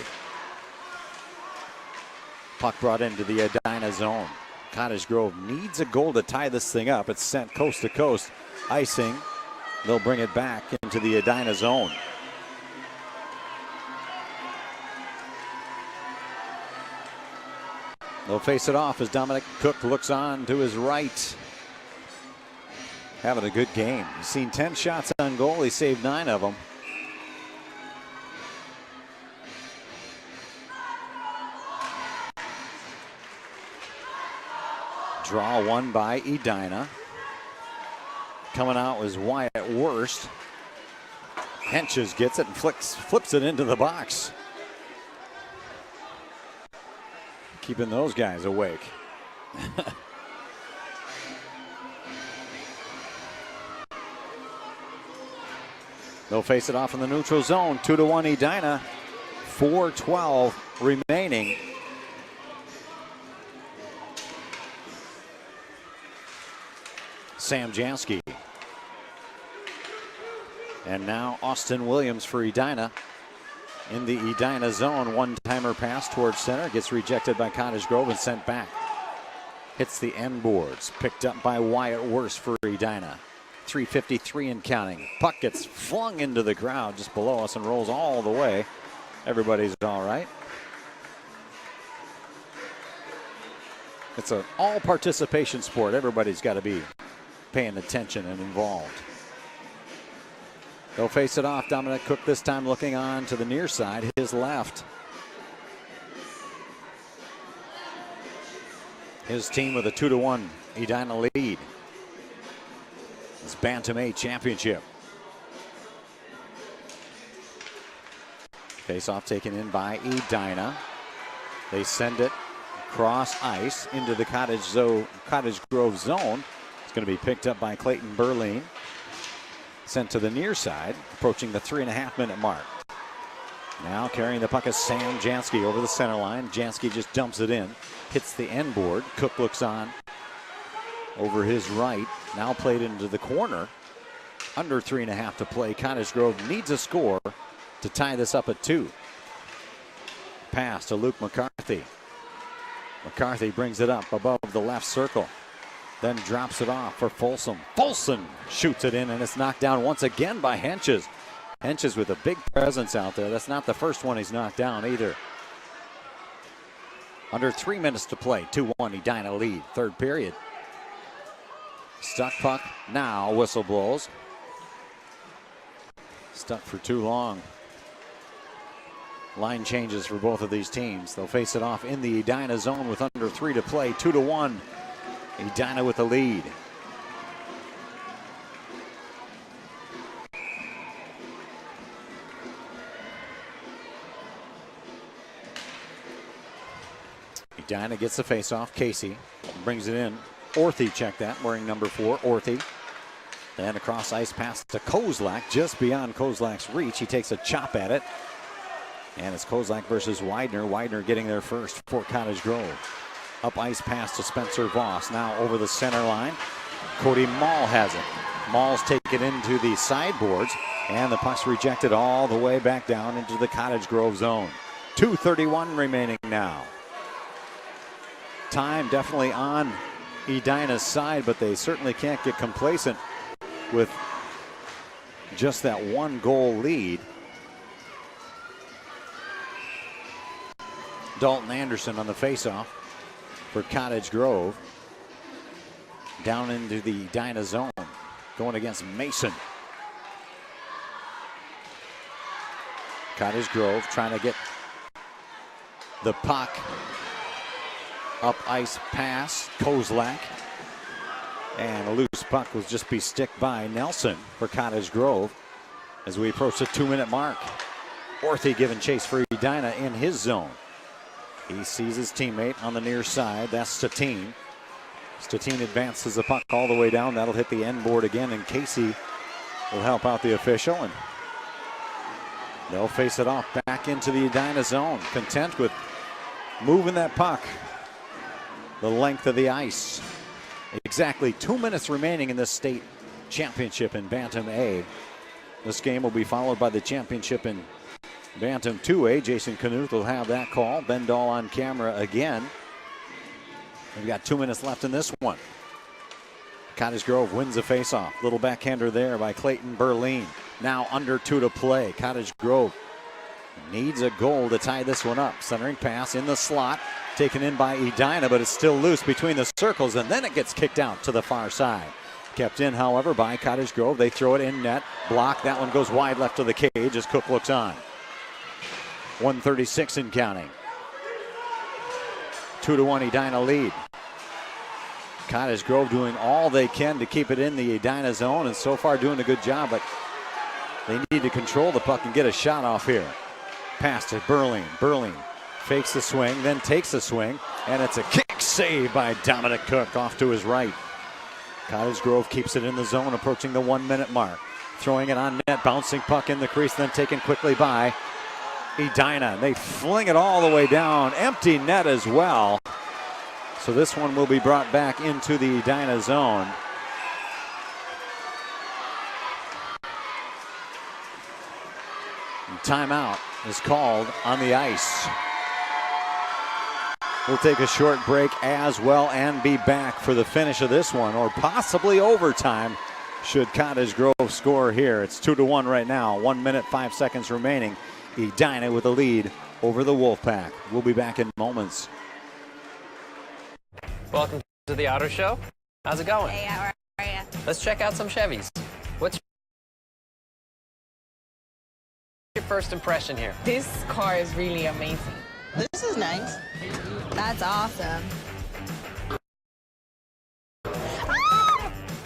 Puck brought into the Edina zone. Cottage Grove needs a goal to tie this thing up. It's sent coast to coast. Icing. They'll bring it back into the Edina zone. They'll face it off as Dominic Cook looks on to his right. Having a good game. He's seen 10 shots on goal. He saved 9 of them. Draw one by Edina. Coming out was Wyatt Worst. Henches gets it and flips it into the box. Keeping those guys awake. They'll face it off in the neutral zone. 2-1 Edina. 4:12 remaining. Sam Jansky. And now Austin Williams for Edina. In the Edina zone, one-timer pass towards center. Gets rejected by Cottage Grove and sent back. Hits the end boards. Picked up by Wyatt Worst for Edina. 3:53 and counting. Puck gets flung into the crowd just below us and rolls all the way. Everybody's all right. It's an all-participation sport. Everybody's got to be paying attention and involved. They'll face it off. Dominic Cook this time looking on to the near side, his left. His team with a 2-1 Edina lead. It's Bantam A championship. Face-off taken in by Edina. They send it across ice into the Cottage Grove zone. It's going to be picked up by Clayton Berline. Sent to the near side, approaching the 3.5-minute mark. Now carrying the puck is Sam Jansky over the center line. Jansky just dumps it in, hits the end board. Cook looks on over his right. Now played into the corner. Under 3.5 to play. Cottage Grove needs a score to tie this up at 2. Pass to Luke McCarthy. McCarthy brings it up above the left circle. Then drops it off for Folsom. Folsom shoots it in, and it's knocked down once again by Henches. Henches with a big presence out there. That's not the first one he's knocked down either. Under 3 minutes to play. 2-1 Edina lead. Third period. Stuck puck now. Whistle blows. Stuck for too long. Line changes for both of these teams. They'll face it off in the Edina zone with under 3 to play, 2-1. Edina with the lead. Edina gets the face-off. Casey brings it in. Orthy check that, wearing number 4, Orthy. Then across ice pass to Kozlak, just beyond Kozlak's reach. He takes a chop at it. And it's Kozlak versus Widener. Widener getting there first for Cottage Grove. Up ice pass to Spencer Voss. Now over the center line. Cody Mall has it. Mall's taken into the sideboards. And the puck's rejected all the way back down into the Cottage Grove zone. 2:31 remaining now. Time definitely on Edina's side, but they certainly can't get complacent with just that 1-goal lead. Dalton Anderson on the faceoff for Cottage Grove. Down into the Edina zone, going against Mason. Cottage Grove trying to get the puck. Up ice pass, Kozlak. And a loose puck will just be sticked by Nelson for Cottage Grove as we approach the 2-minute mark. Orthy giving chase for Edina in his zone. He sees his teammate on the near side. That's Statine. Statine advances the puck all the way down. That'll hit the end board again, and Casey will help out the official. And they'll face it off back into the Edina zone. Content with moving that puck the length of the ice. Exactly 2 minutes remaining in this state championship in Bantam A. This game will be followed by the championship in Bantam 2A. Jason Knuth will have that call. Ben Dahl on camera again. We've got 2 minutes left in this one. Cottage Grove wins the faceoff. Little backhander there by Clayton Berlin. Now under 2 to play. Cottage Grove needs a goal to tie this one up. Centering pass in the slot. Taken in by Edina, but it's still loose between the circles, and then it gets kicked out to the far side. Kept in, however, by Cottage Grove. They throw it in net. Block. That one goes wide left of the cage as Cook looks on. 1:36 in counting. 2-1 Edina lead. Cottage Grove doing all they can to keep it in the Edina zone, and so far doing a good job, but they need to control the puck and get a shot off here. Pass to Berlin. Berlin fakes the swing, then takes the swing, and it's a kick save by Dominic Cook off to his right. Cottage Grove keeps it in the zone, approaching the 1-minute mark. Throwing it on net, bouncing puck in the crease, then taken quickly by Edina. They fling it all the way down, empty net as well. So this one will be brought back into the Edina zone. And timeout is called on the ice. We'll take a short break as well and be back for the finish of this one, or possibly overtime should Cottage Grove score here. It's 2-1 right now. 1 minute, 5 seconds remaining. Edina with a lead over the Wolfpack. We'll be back in moments. Welcome to the Auto Show. How's it going? Hey, how are you? Let's check out some Chevys. What's your first impression here? This car is really amazing. This is nice. That's awesome.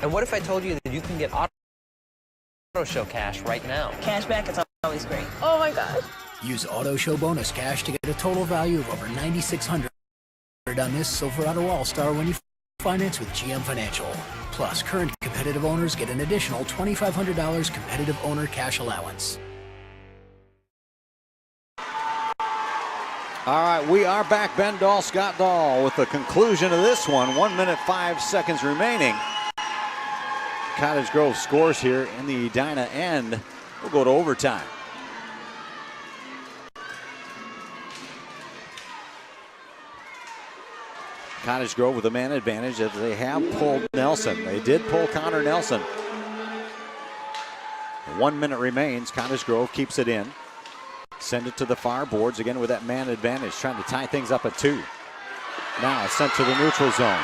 And what if I told you that you can get Auto Show cash right now? Cash back is always great. Oh my gosh. Use Auto Show bonus cash to get a total value of over $9,600 on this Silverado All-Star when you finance with GM Financial. Plus, current competitive owners get an additional $2,500 competitive owner cash allowance. All right, we are back. Ben Dahl, Scott Dahl with the conclusion of this one. 1 minute, 5 seconds remaining. Cottage Grove scores here in the Edina end. We'll go to overtime. Cottage Grove with a man advantage as they have pulled Nelson. They did pull Connor Nelson. 1 minute remains. Cottage Grove keeps it in. Send it to the far boards again with that man advantage, trying to tie things up at 2. Now it's sent to the neutral zone.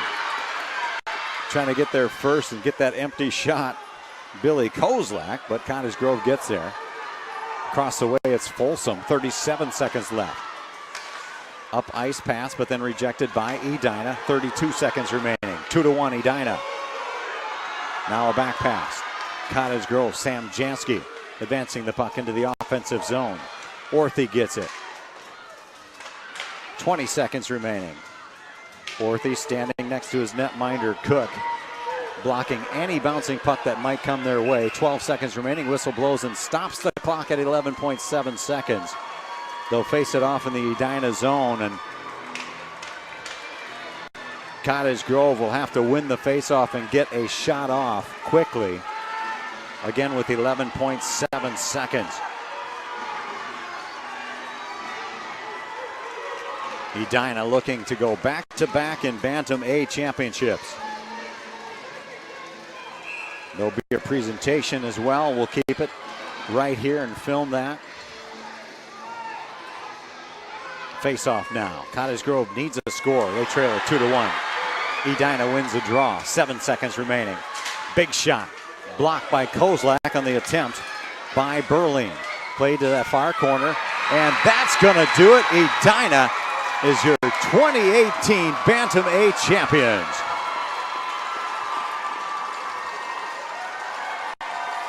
Trying to get there first and get that empty shot, Billy Kozlak, but Cottage Grove gets there. Across the way, it's Folsom. 37 seconds left. Up ice pass, but then rejected by Edina. 32 seconds remaining. 2-1 Edina. Now a back pass. Cottage Grove, Sam Jansky advancing the puck into the offensive zone. Orthy gets it. 20 seconds remaining. Orthy standing next to his netminder, Cook, blocking any bouncing puck that might come their way. 12 seconds remaining. Whistle blows and stops the clock at 11.7 seconds. They'll face it off in the Edina zone, and Cottage Grove will have to win the faceoff and get a shot off quickly. Again with 11.7 seconds. Edina looking to go back-to-back in Bantam A championships. There'll be a presentation as well. We'll keep it right here and film that. Face-off now. Cottage Grove needs a score. They trail it 2-1. Edina wins the draw. 7 seconds remaining. Big shot. Blocked by Kozlak on the attempt by Berling. Played to that far corner, and that's going to do it. Edina is your 2018 Bantam A champions.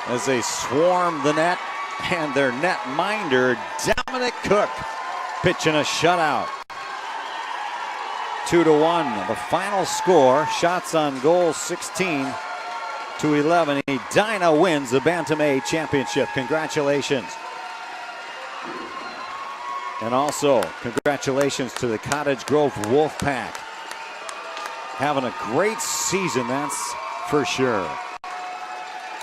As they swarm the net, and their netminder, Dominic Cook, pitching a shutout. 2-1. The final score, shots on goal 16-11. Edina wins the Bantam A championship. Congratulations. And also, congratulations to the Cottage Grove Wolfpack. Having a great season, that's for sure.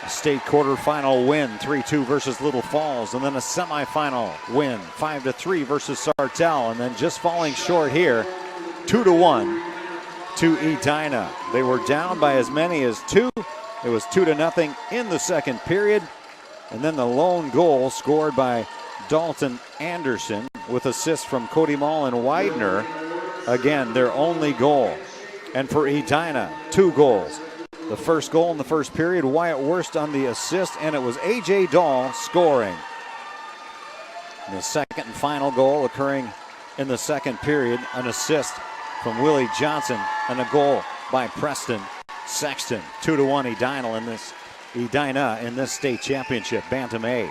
A state quarterfinal win, 3-2 versus Little Falls, and then a semifinal win, 5-3 versus Sartell, and then just falling short here, 2-1 to Edina. They were down by as many as 2. It was 2-0 in the second period, and then the lone goal scored by Dalton Anderson with assists from Cody Mall and Widener. Again, their only goal. And for Edina, 2 goals. The first goal in the first period, Wyatt Wurst on the assist, and it was A.J. Dahl scoring. And the second and final goal occurring in the second period, an assist from Willie Johnson and a goal by Preston Sexton. 2-1 Edina in this state championship, Bantam A.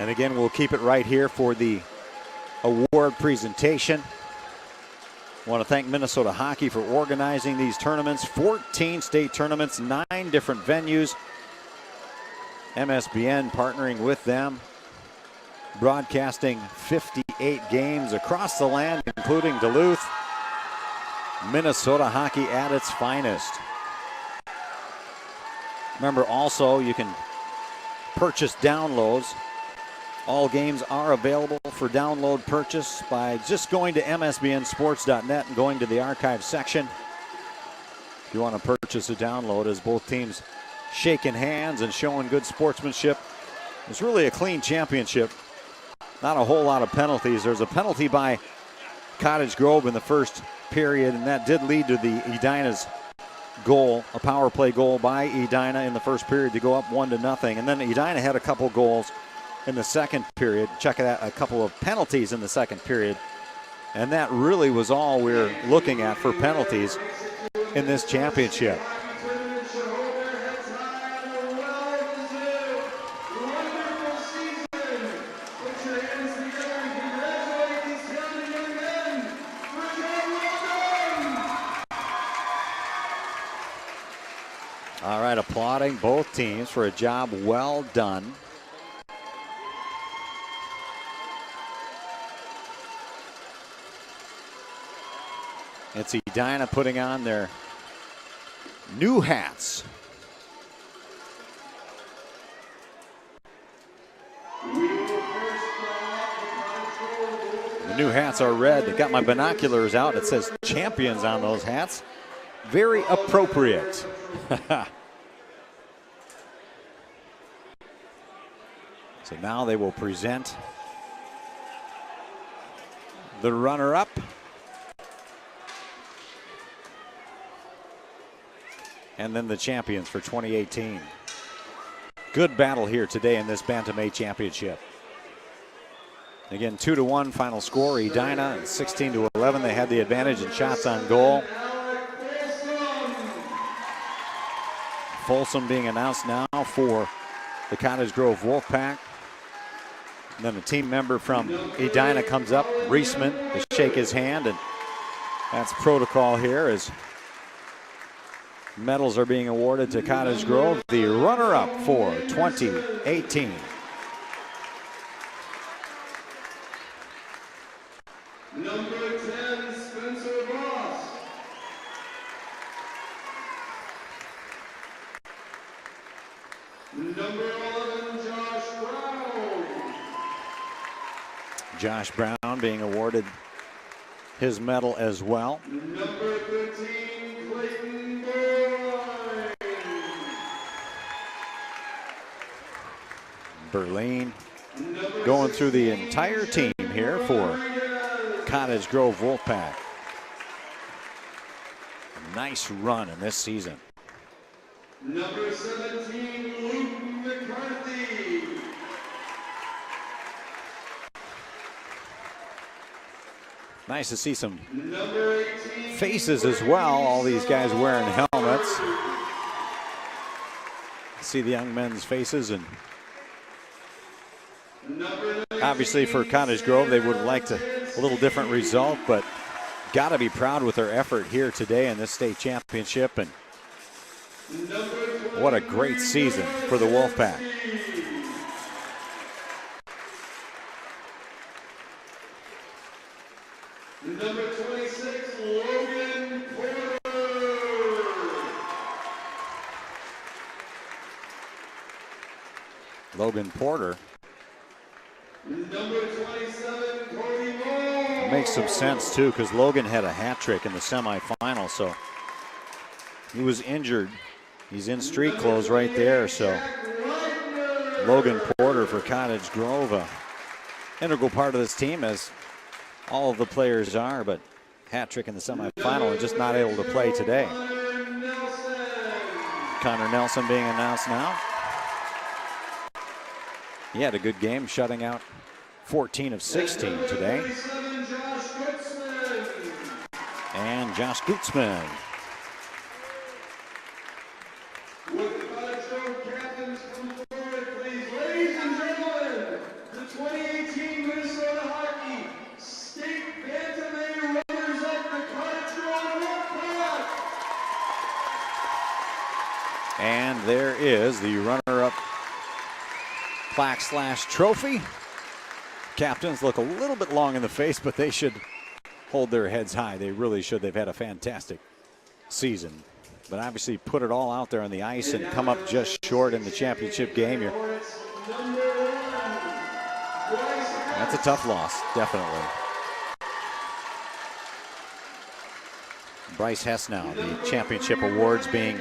And again, we'll keep it right here for the award presentation. I want to thank Minnesota Hockey for organizing these tournaments. 14 state tournaments, 9 different venues. MSBN partnering with them, broadcasting 58 games across the land, including Duluth. Minnesota hockey at its finest. Remember also, you can purchase downloads. All games are available for download purchase by just going to msbnsports.net and going to the archive section. If you want to purchase a download, as both teams shaking hands and showing good sportsmanship. It's really a clean championship. Not a whole lot of penalties. There's a penalty by Cottage Grove in the first period, and that did lead to the Edina's goal, a power play goal by Edina in the first period to go up 1-0. And then Edina had a couple goals in the second period. Check it out, a couple of penalties in the second period. And that really was all we're looking at for penalties in this championship. All right, applauding both teams for a job well done. It's Edina putting on their new hats. The new hats are red. I got my binoculars out. It says champions on those hats. Very appropriate. So now they will present the runner-up. and then the champions for 2018. Good battle here today in this Bantam A championship. Again, 2-1 final score. Edina 16-11. They had the advantage in shots on goal. Folsom being announced now for the Cottage Grove Wolfpack. And then a team member from Edina comes up, Reisman, to shake his hand, and that's protocol here as medals are being awarded to Cottage Grove, the runner-up for 2018. Number 10, Spencer Ross. Number 11, Josh Brown. Josh Brown being awarded his medal as well. Number 13, Clayton Boyd. Berlin going through the entire team here for Cottage Grove Wolfpack. Nice run in this season. Number 17, Luke McCarthy. Nice to see some faces as well. All these guys wearing helmets. See the young men's faces, and obviously for Cottage Grove, they would have liked a little different result, but got to be proud with their effort here today in this state championship. And what a great season for the Wolfpack. Number 26, Logan Porter. Logan Porter. Number 27, Cody Moore. Makes some sense too, because Logan had a hat trick in the semifinal, so he was injured. He's in street clothes right there, so Logan Porter for Cottage Grove, a integral part of this team, as all of the players are, but hat trick in the semifinal and just not able to play today. Connor Nelson being announced now. He had a good game, shutting out 14 of 16 today. And Josh Gutzman. With the Cottage Grove captains come forward, please. Ladies and gentlemen, the 2018 Minnesota Hockey State Bantam A runners-up, the Cottage Grove Wolfpack. And there is the runner-up plaque/trophy. Captains look a little bit long in the face, but they should hold their heads high. They really should. They've had a fantastic season, but obviously put it all out there on the ice and come up just short in the championship game. That's a tough loss, definitely. Bryce Hess now, the championship awards being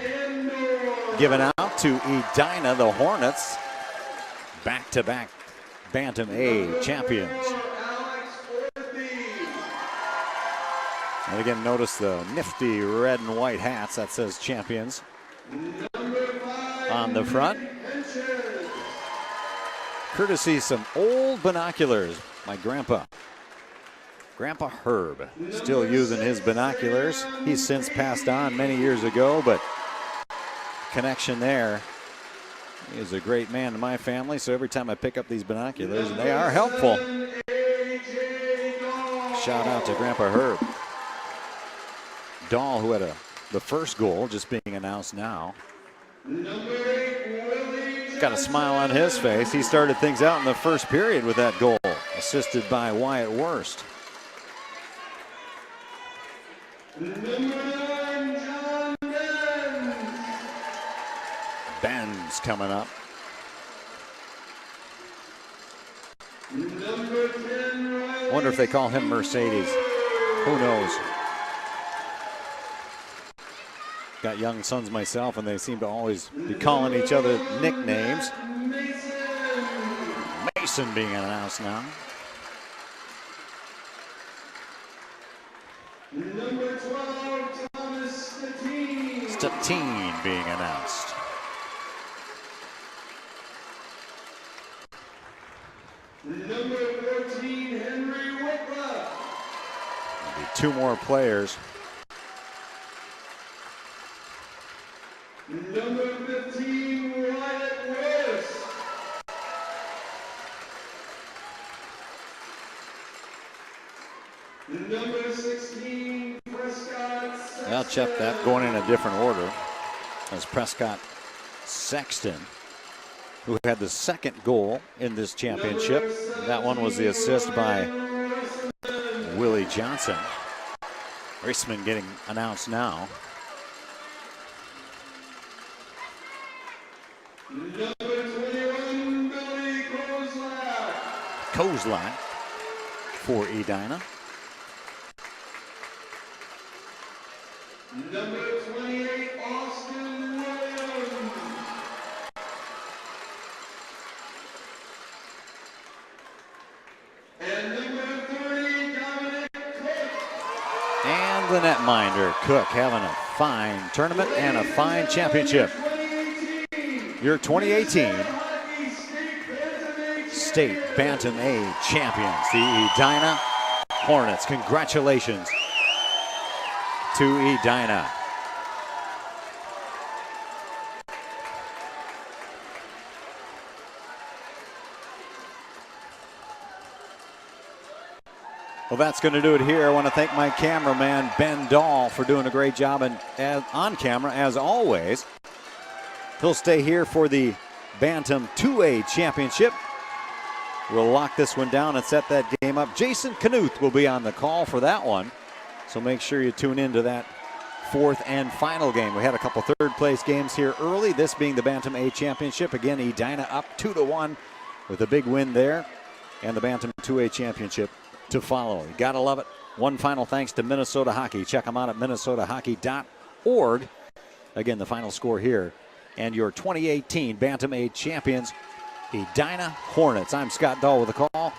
given out to Edina, the Hornets, back-to-back Bantam A champions. And again, notice the nifty red and white hats that says champions on the front. Courtesy some old binoculars. My Grandpa Herb, still using his binoculars. He's since passed on many years ago, but connection there. He is a great man in my family, so every time I pick up these binoculars, and they are helpful. Shout out to Grandpa Herb. Dahl, who had the first goal, just being announced now. Got a smile on his face. He started things out in the first period with that goal, assisted by Wyatt Worst. Ben's coming up. Wonder if they call him Mercedes. Who knows? Got young sons myself, and they seem to always be calling each other nicknames. Mason being announced now. first teen being announced. Number 14, Henry Whitlock. There'll be 2 more players. Number 15, Wyatt Willis. Number 16, Prescott Sexton. I'll check that going in a different order. As Prescott Sexton, who had the second goal in this championship. That one was the assist by Willie Johnson. Reisman getting announced now. Number 21, Billy Kozlak for Edina. Number 28, Austin Williams. And number 30, Dominic Cook. And the netminder, Cook, having a fine tournament and a fine championship. Your 2018 State Bantam A champions, the Edina Hornets. Congratulations to Edina. Well, that's going to do it here. I want to thank my cameraman, Ben Dahl, for doing a great job and on camera, as always. He'll stay here for the Bantam 2A championship. We'll lock this one down and set that game up. Jason Knuth will be on the call for that one. So make sure you tune into that 4th and final game. We had a couple third place games here early, this being the Bantam A championship. Again, Edina up 2-1 with a big win there, and the Bantam 2A championship to follow. You gotta love it. One final thanks to Minnesota Hockey. Check them out at minnesotahockey.org. Again, the final score here. And your 2018 Bantam A champions, Edina Hornets. I'm Scott Dahl with the call.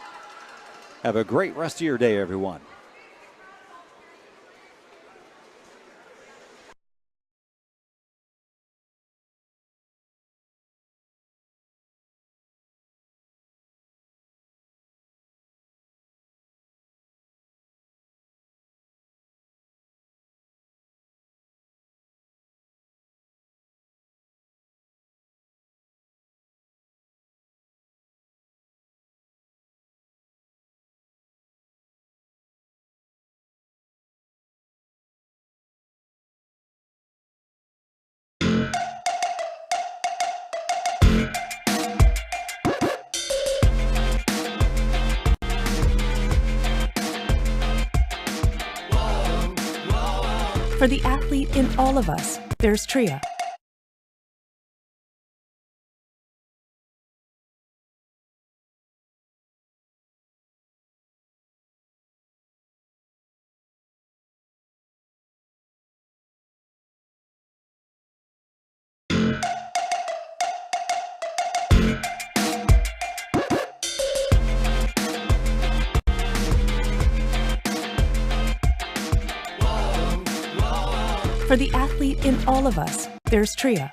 Have a great rest of your day, everyone. For the athlete in all of us, there's Tria. For the athlete in all of us, there's Tria.